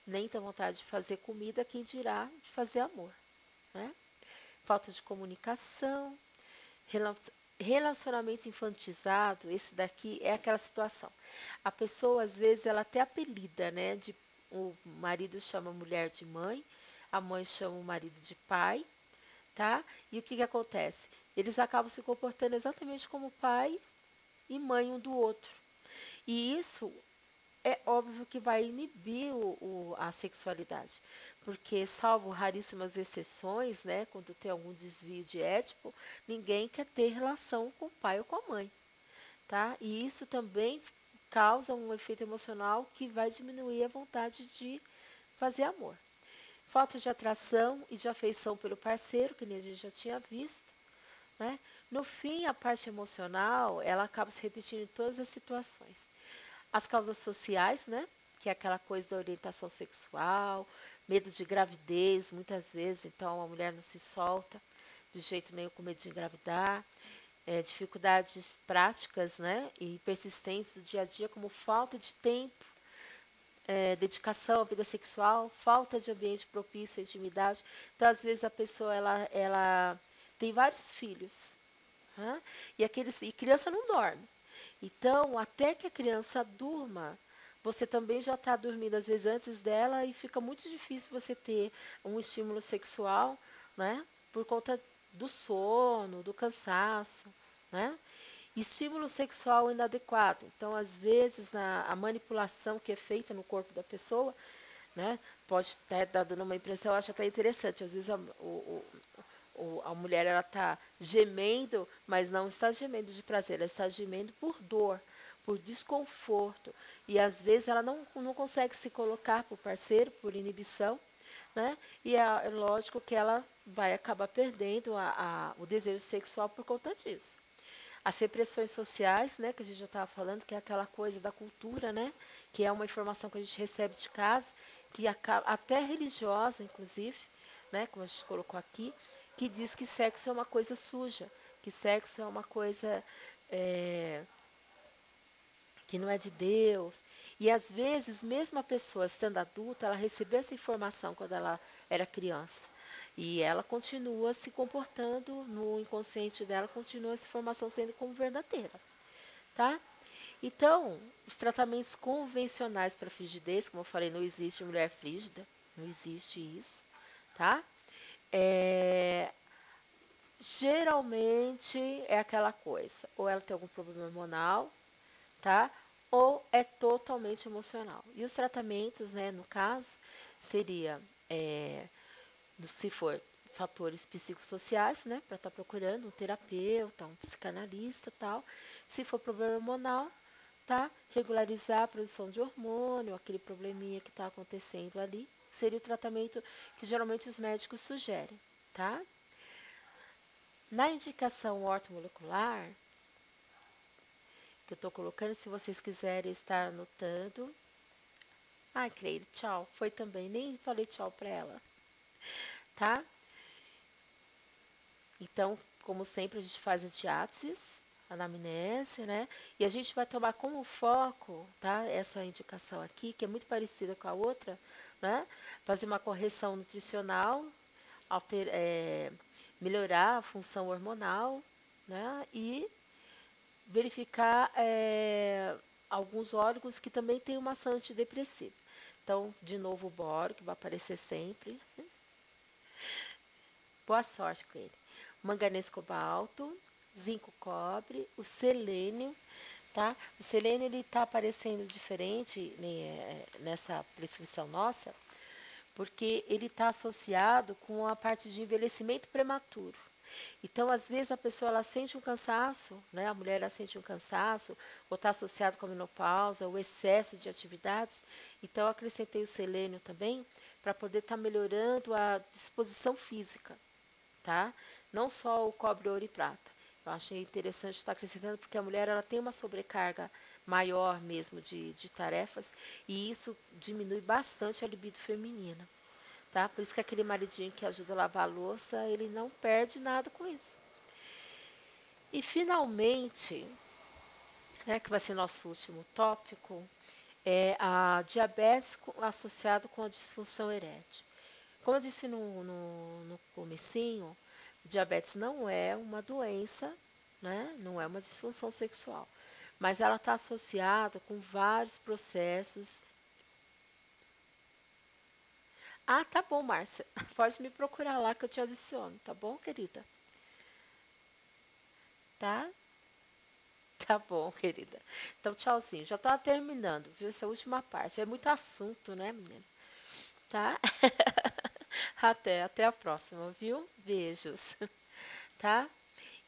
nem ter vontade de fazer comida, quem dirá de fazer amor, né? Falta de comunicação, relacionamento infantizado, esse daqui é aquela situação. A pessoa, às vezes, ela até apelida, né? O marido chama a mulher de mãe, a mãe chama o marido de pai, tá? E o que acontece? Eles acabam se comportando exatamente como pai e mãe um do outro. E isso é óbvio que vai inibir a sexualidade, porque, salvo raríssimas exceções, né, quando tem algum desvio de ético, ninguém quer ter relação com o pai ou com a mãe, tá? E isso também causa um efeito emocional que vai diminuir a vontade de fazer amor. Falta de atração e de afeição pelo parceiro, que nem a gente já tinha visto, né? No fim, a parte emocional, ela acaba se repetindo em todas as situações. As causas sociais, né? que é aquela coisa da orientação sexual, medo de gravidez, muitas vezes, então a mulher não se solta de jeito nenhum com medo de engravidar, dificuldades práticas, né, e persistentes do dia a dia, como falta de tempo, dedicação à vida sexual, falta de ambiente propício à intimidade. Então, às vezes, a pessoa ela tem vários filhos, né? E criança não dorme. Então, até que a criança durma, você também já está dormindo, às vezes, antes dela, e fica muito difícil você ter um estímulo sexual, né? Por conta do sono, do cansaço, né? Estímulo sexual inadequado. Então, às vezes, a manipulação que é feita no corpo da pessoa, né, pode estar dando uma impressão, eu acho até interessante. Às vezes, a mulher ela está gemendo, mas não está gemendo de prazer, ela está gemendo por dor, por desconforto. E, às vezes, ela não consegue se colocar para o parceiro, por inibição, né? E é lógico que ela vai acabar perdendo o desejo sexual por conta disso. As repressões sociais, né, que a gente já estava falando, que é aquela coisa da cultura, né, que é uma informação que a gente recebe de casa, que acaba, até religiosa, inclusive, né, como a gente colocou aqui, que diz que sexo é uma coisa suja, que sexo é uma coisa é, que não é de Deus. E às vezes, mesmo a pessoa estando adulta, ela recebeu essa informação quando ela era criança. E ela continua se comportando no inconsciente dela, continua essa informação sendo como verdadeira, tá? Então, os tratamentos convencionais para frigidez, como eu falei, não existe mulher frígida, não existe isso, tá? É, geralmente é aquela coisa, ou ela tem algum problema hormonal, tá? Ou é totalmente emocional. E os tratamentos, né, no caso, seria, é, se for fatores psicossociais, né, para estar procurando um terapeuta, um psicanalista, tal. Se for problema hormonal, tá? Regularizar a produção de hormônio, aquele probleminha que está acontecendo ali, seria o tratamento que geralmente os médicos sugerem, tá? Na indicação ortomolecular, que eu estou colocando, se vocês quiserem estar anotando. Ai, Creire, tchau. Foi também, nem falei tchau para ela, tá? Então, como sempre, a gente faz as diáteses, anamnese, né? E a gente vai tomar como foco, tá? Essa indicação aqui, que é muito parecida com a outra, né? Fazer uma correção nutricional, melhorar a função hormonal, né? E verificar alguns órgãos que também têm uma ação antidepressiva. Então, de novo, o boro, que vai aparecer sempre. Boa sorte com ele. Manganês cobalto, zinco cobre, o selênio, tá? O selênio ele está aparecendo diferente, né, nessa prescrição nossa, porque ele está associado com a parte de envelhecimento prematuro. Então, às vezes, a pessoa ela sente um cansaço, né? A mulher ela sente um cansaço, ou está associado com a menopausa, o excesso de atividades. Então, eu acrescentei o selênio também, para poder estar melhorando a disposição física, tá? Não só o cobre, ouro e prata. Eu achei interessante estar acrescentando, porque a mulher ela tem uma sobrecarga maior mesmo de tarefas, e isso diminui bastante a libido feminina. Tá? Por isso que aquele maridinho que ajuda a lavar a louça, ele não perde nada com isso. E finalmente, né, que vai ser nosso último tópico, é a diabetes associada com a disfunção erétil. Como eu disse no comecinho, diabetes não é uma doença, né? Não é uma disfunção sexual, mas ela está associada com vários processos. Ah, tá bom, Márcia. Pode me procurar lá que eu te adiciono, tá bom, querida? Tá? Tá bom, querida. Então, tchauzinho. Já tô terminando, viu? Essa última parte. É muito assunto, né, menina? Tá? Até a próxima, viu? Beijos. Tá?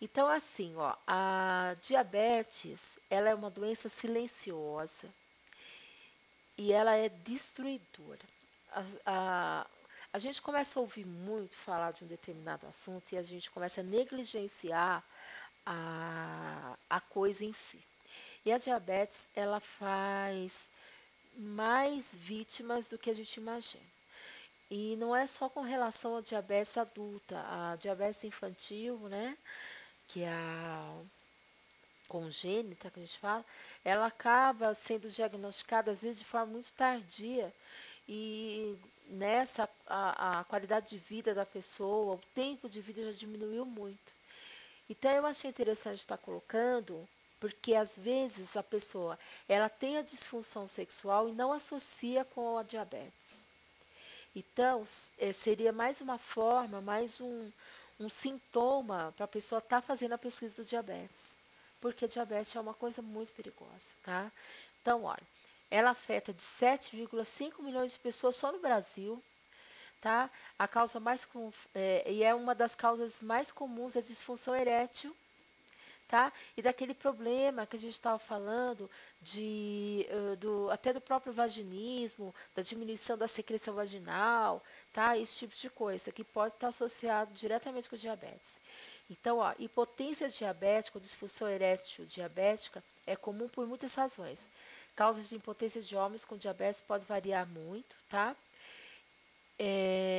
Então, assim, ó, a diabetes, ela é uma doença silenciosa e ela é destruidora. A, a, a gente começa a ouvir muito falar de um determinado assunto e a gente começa a negligenciar a coisa em si. E a diabetes, ela faz mais vítimas do que a gente imagina. E não é só com relação à diabetes adulta, a diabetes infantil, né, que é a congênita que a gente fala, ela acaba sendo diagnosticada às vezes de forma muito tardia e nessa a qualidade de vida da pessoa, o tempo de vida já diminuiu muito. Então eu achei interessante estar colocando, porque às vezes a pessoa ela tem a disfunção sexual e não associa com a diabetes. Então, seria mais uma forma, um sintoma para a pessoa estar fazendo a pesquisa do diabetes. Porque diabetes é uma coisa muito perigosa, tá? Então, olha, ela afeta de 7,5 milhões de pessoas só no Brasil, tá? A causa e é uma das causas mais comuns é a disfunção erétil, tá? E daquele problema que a gente estava falando até do próprio vaginismo, da diminuição da secreção vaginal, tá? Esse tipo de coisa que pode estar associado diretamente com diabetes. Então, ó, hipotensia diabética ou disfunção erétil diabética é comum por muitas razões. Causas de impotência de homens com diabetes podem variar muito, tá?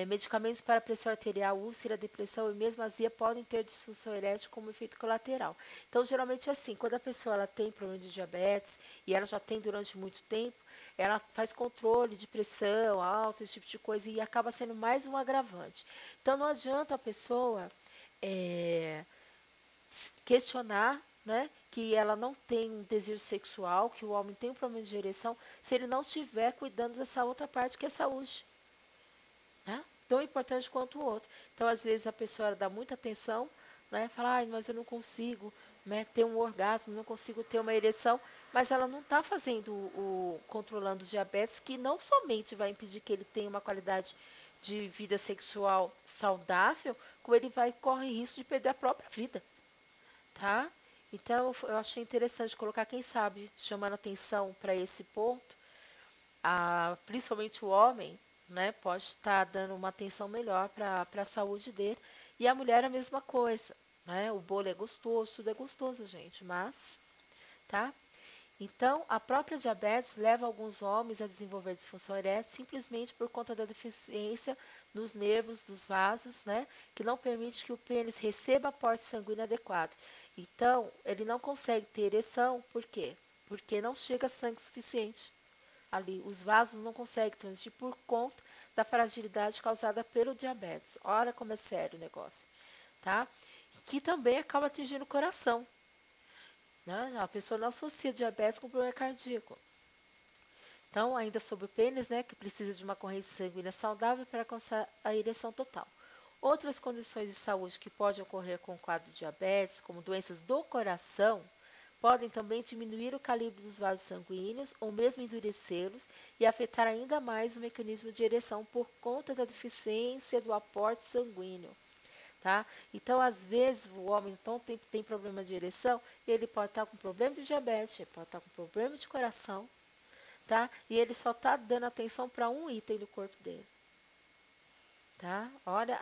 Medicamentos para pressão arterial, úlcera, depressão e mesmo azia podem ter disfunção erétil como efeito colateral. Então, geralmente é assim, quando a pessoa ela tem problema de diabetes e ela já tem durante muito tempo, ela faz controle de pressão alta, esse tipo de coisa, e acaba sendo mais um agravante. Então, não adianta a pessoa é, questionar, né, que ela não tem um desejo sexual, que o homem tem um problema de ereção, se ele não estiver cuidando dessa outra parte que é saúde, né? Tão importante quanto o outro. Então, às vezes, a pessoa dá muita atenção, né? Fala, ai, mas eu não consigo, né, ter um orgasmo, não consigo ter uma ereção, mas ela não está fazendo controlando o diabetes, que não somente vai impedir que ele tenha uma qualidade de vida sexual saudável, como ele corre risco de perder a própria vida, tá? Então, eu achei interessante colocar, quem sabe, chamando atenção para esse ponto, principalmente o homem, né, pode estar dando uma atenção melhor para a saúde dele. E a mulher a mesma coisa, né? O bolo é gostoso, tudo é gostoso, gente, mas, tá? Então, a própria diabetes leva alguns homens a desenvolver disfunção erétil simplesmente por conta da deficiência nos nervos dos vasos, né, que não permite que o pênis receba aporte sanguíneo adequado. Então, ele não consegue ter ereção, por quê? Porque não chega sangue suficiente ali. Os vasos não conseguem transmitir por conta da fragilidade causada pelo diabetes. Olha como é sério o negócio, tá? Que também acaba atingindo o coração, né? A pessoa não associa diabetes com problema cardíaco. Então, ainda sobre o pênis, né, que precisa de uma corrente sanguínea saudável para alcançar a ereção total. Outras condições de saúde que podem ocorrer com o quadro de diabetes, como doenças do coração, podem também diminuir o calibre dos vasos sanguíneos ou mesmo endurecê-los e afetar ainda mais o mecanismo de ereção por conta da deficiência do aporte sanguíneo. Tá? Então, às vezes, o homem então tem problema de ereção, ele pode estar com problema de diabetes, ele pode estar com problema de coração, tá? E ele só está dando atenção para um item do corpo dele, tá? Olha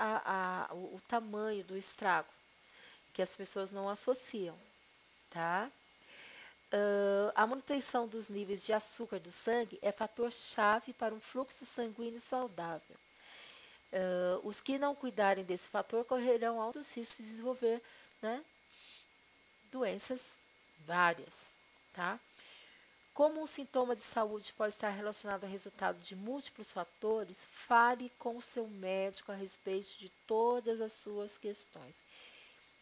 o tamanho do estrago que as pessoas não associam, tá? A manutenção dos níveis de açúcar do sangue é fator-chave para um fluxo sanguíneo saudável. Os que não cuidarem desse fator correrão altos riscos de desenvolver, né, doenças várias, tá? Como um sintoma de saúde pode estar relacionado ao resultado de múltiplos fatores, fale com o seu médico a respeito de todas as suas questões.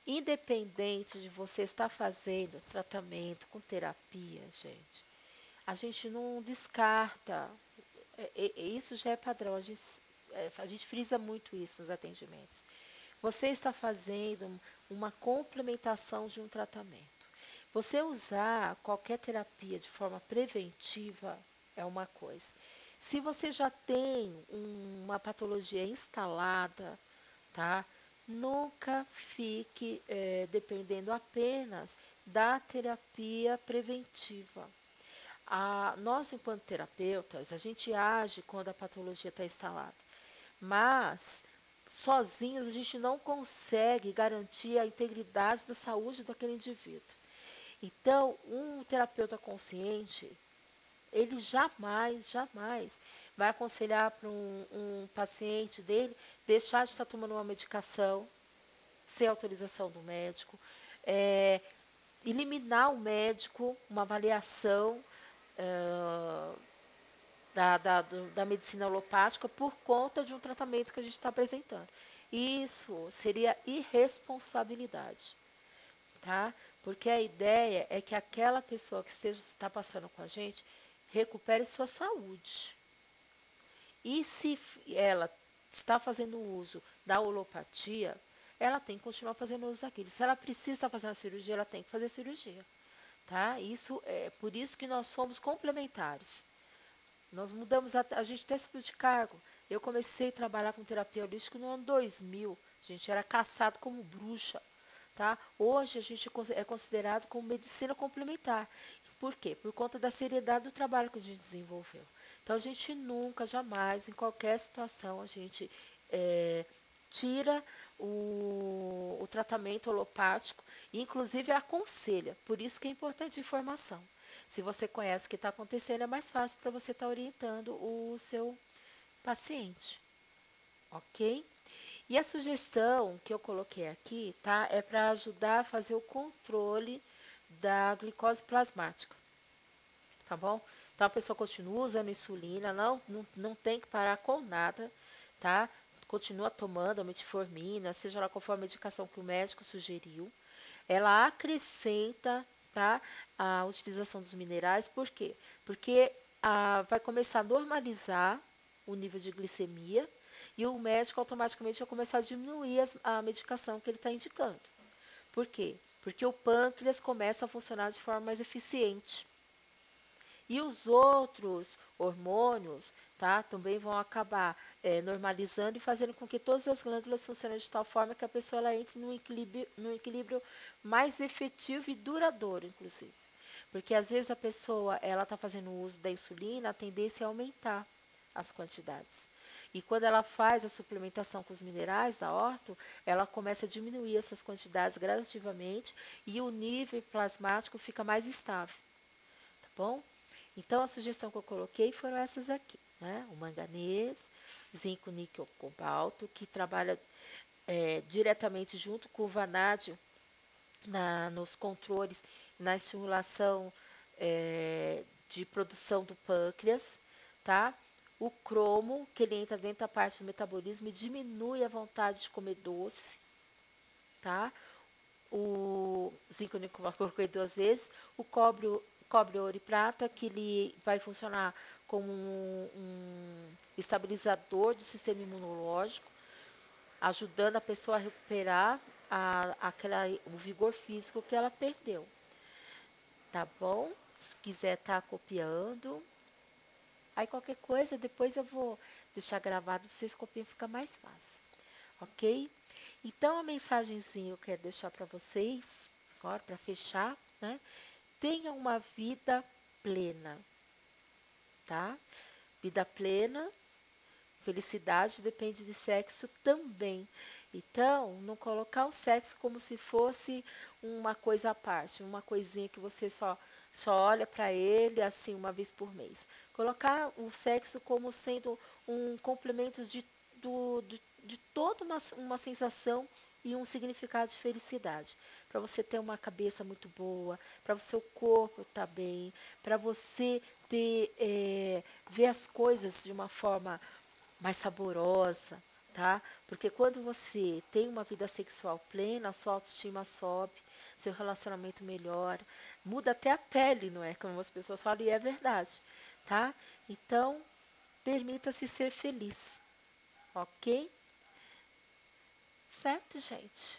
Independente de você estar fazendo tratamento com terapia, a gente não descarta. Isso já é padrão, a gente frisa muito isso nos atendimentos. Você está fazendo uma complementação de um tratamento. Você usar qualquer terapia de forma preventiva é uma coisa. Se você já tem uma patologia instalada, tá? Nunca fique dependendo apenas da terapia preventiva. Nós, enquanto terapeutas, a gente age quando a patologia está instalada, mas sozinhos a gente não consegue garantir a integridade da saúde daquele indivíduo. Então, um terapeuta consciente, Ele jamais, jamais vai aconselhar para um paciente dele deixar de estar tomando uma medicação sem autorização do médico, é, eliminar o médico, uma avaliação ah, da medicina alopática por conta de um tratamento que a gente está apresentando. Isso seria irresponsabilidade, tá? Porque a ideia é que aquela pessoa que está passando com a gente recupere sua saúde. E se ela está fazendo uso da holopatia, ela tem que continuar fazendo uso daquilo. Se ela precisa estar fazendo a cirurgia, ela tem que fazer a cirurgia, tá? Isso é por isso que nós somos complementares. Nós mudamos, a gente até subiu de cargo. Eu comecei a trabalhar com terapia holística no ano 2000. A gente era caçado como bruxa, tá? Hoje a gente é considerado como medicina complementar. Por quê? Por conta da seriedade do trabalho que a gente desenvolveu. Então a gente nunca, jamais, em qualquer situação, a gente é, tira o tratamento holopático, e inclusive aconselha. Por isso que é importante a informação. Se você conhece o que está acontecendo, é mais fácil para você estar orientando o seu paciente, ok? E a sugestão que eu coloquei aqui, tá? É para ajudar a fazer o controle da glicose plasmática, tá bom? Então a pessoa continua usando insulina, não tem que parar com nada, tá? Continua tomando a metformina, seja lá qual for a medicação que o médico sugeriu. Ela acrescenta, tá, a utilização dos minerais, por quê? Porque vai começar a normalizar o nível de glicemia e o médico automaticamente vai começar a diminuir a medicação que ele está indicando. Por quê? Porque o pâncreas começa a funcionar de forma mais eficiente. E os outros hormônios, tá, também vão acabar normalizando e fazendo com que todas as glândulas funcionem de tal forma que a pessoa ela entre num equilíbrio mais efetivo e duradouro, inclusive. Porque às vezes a pessoa ela está fazendo uso da insulina, a tendência é aumentar as quantidades. E quando ela faz a suplementação com os minerais da orto, ela começa a diminuir essas quantidades gradativamente e o nível plasmático fica mais estável, tá bom? Então, a sugestão que eu coloquei foram essas aqui, né? O manganês, zinco, níquel, cobalto, que trabalha diretamente junto com o vanádio nos controles, na estimulação de produção do pâncreas, tá? O cromo, que ele entra dentro da parte do metabolismo e diminui a vontade de comer doce, tá? O zinco níquel eu coloquei 2 vezes, o cobre, ouro e prata, que ele vai funcionar como um estabilizador do sistema imunológico, ajudando a pessoa a recuperar o vigor físico que ela perdeu. Tá bom? Se quiser estar copiando. Aí qualquer coisa, depois eu vou deixar gravado para vocês copiarem, fica mais fácil. Ok? Então, a mensagenzinha eu quero deixar para vocês, agora para fechar, né? Tenha uma vida plena, tá? Vida plena, felicidade depende de sexo também. Então, não colocar o sexo como se fosse uma coisa à parte, uma coisinha que você só olha para ele assim uma vez por mês. Colocar o sexo como sendo um complemento de toda uma sensação e um significado de felicidade. Para você ter uma cabeça muito boa, para o seu corpo estar bem, para você ver as coisas de uma forma mais saborosa, tá? Porque quando você tem uma vida sexual plena, a sua autoestima sobe, seu relacionamento melhora, muda até a pele, não é? Como as pessoas falam, e é verdade, tá? Então, permita-se ser feliz, ok? Certo, gente?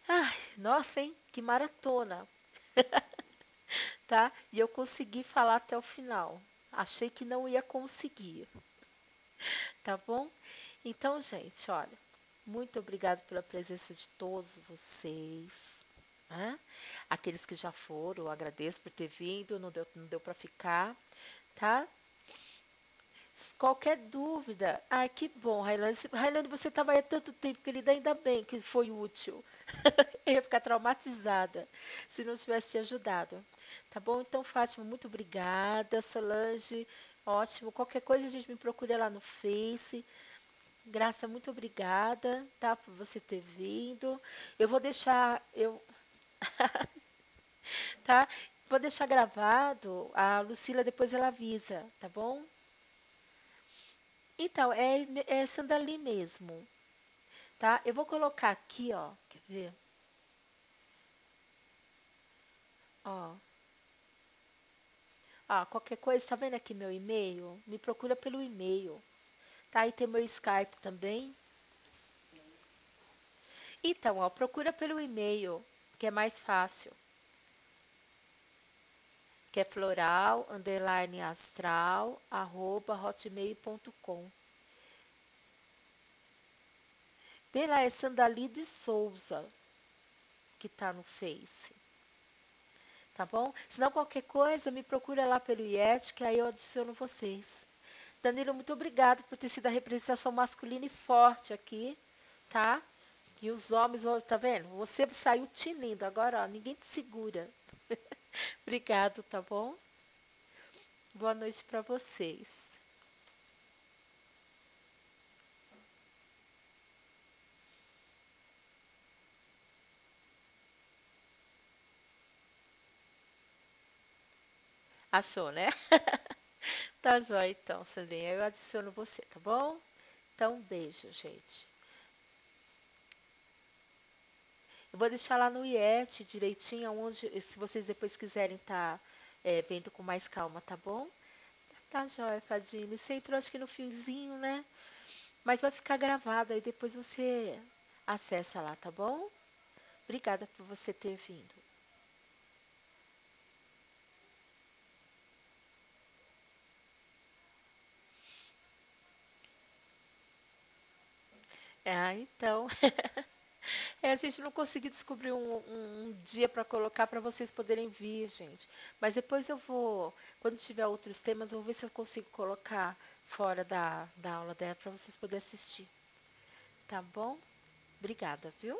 Ai, nossa, hein? Que maratona, tá? E eu consegui falar até o final. Achei que não ia conseguir, tá bom? Então, gente, olha, muito obrigado pela presença de todos vocês, né? Aqueles que já foram, eu agradeço por ter vindo, não deu para ficar, tá? Qualquer dúvida, ai, que bom, Railane. Railane, você estava aí há tanto tempo, querida, ainda bem que foi útil. Eu ia ficar traumatizada se não tivesse te ajudado. Tá bom? Então, Fátima, muito obrigada. Solange, ótimo. Qualquer coisa a gente me procura lá no Face. Graça, muito obrigada, tá, por você ter vindo. Eu vou deixar, tá? Vou deixar gravado. A Lucila depois ela avisa, tá bom? Então, é sandalim mesmo, tá? Eu vou colocar aqui, ó. Quer ver? Ó. Ó, qualquer coisa, tá vendo aqui meu e-mail? Me procura pelo e-mail. Tá? Aí tem meu Skype também. Então, ó, procura pelo e-mail, que é mais fácil. Que é floral, underline astral, arroba hotmail.com. Vê lá, é Sandali de Souza, que tá no Face. Tá bom? Se não, qualquer coisa, me procura lá pelo IET, que aí eu adiciono vocês. Danilo, muito obrigado por ter sido a representação masculina e forte aqui, tá? E os homens, ó, tá vendo? Você saiu tinindo, agora, ó, ninguém te segura. Obrigado, tá bom? Boa noite para vocês. Achou, né? Tá jóia, então, Sandrinha. Eu adiciono você, tá bom? Então, um beijo, gente. Eu vou deixar lá no IET direitinho, onde, se vocês depois quiserem estar vendo com mais calma, tá bom? Tá jóia, Fadine. Você entrou acho que no finzinho, né? Mas vai ficar gravado, aí depois você acessa lá, tá bom? Obrigada por você ter vindo. Ah, então. A gente não conseguiu descobrir um dia para colocar para vocês poderem vir, gente. Mas depois eu vou, quando tiver outros temas, eu vou ver se eu consigo colocar fora da aula dela para vocês poderem assistir. Tá bom? Obrigada, viu?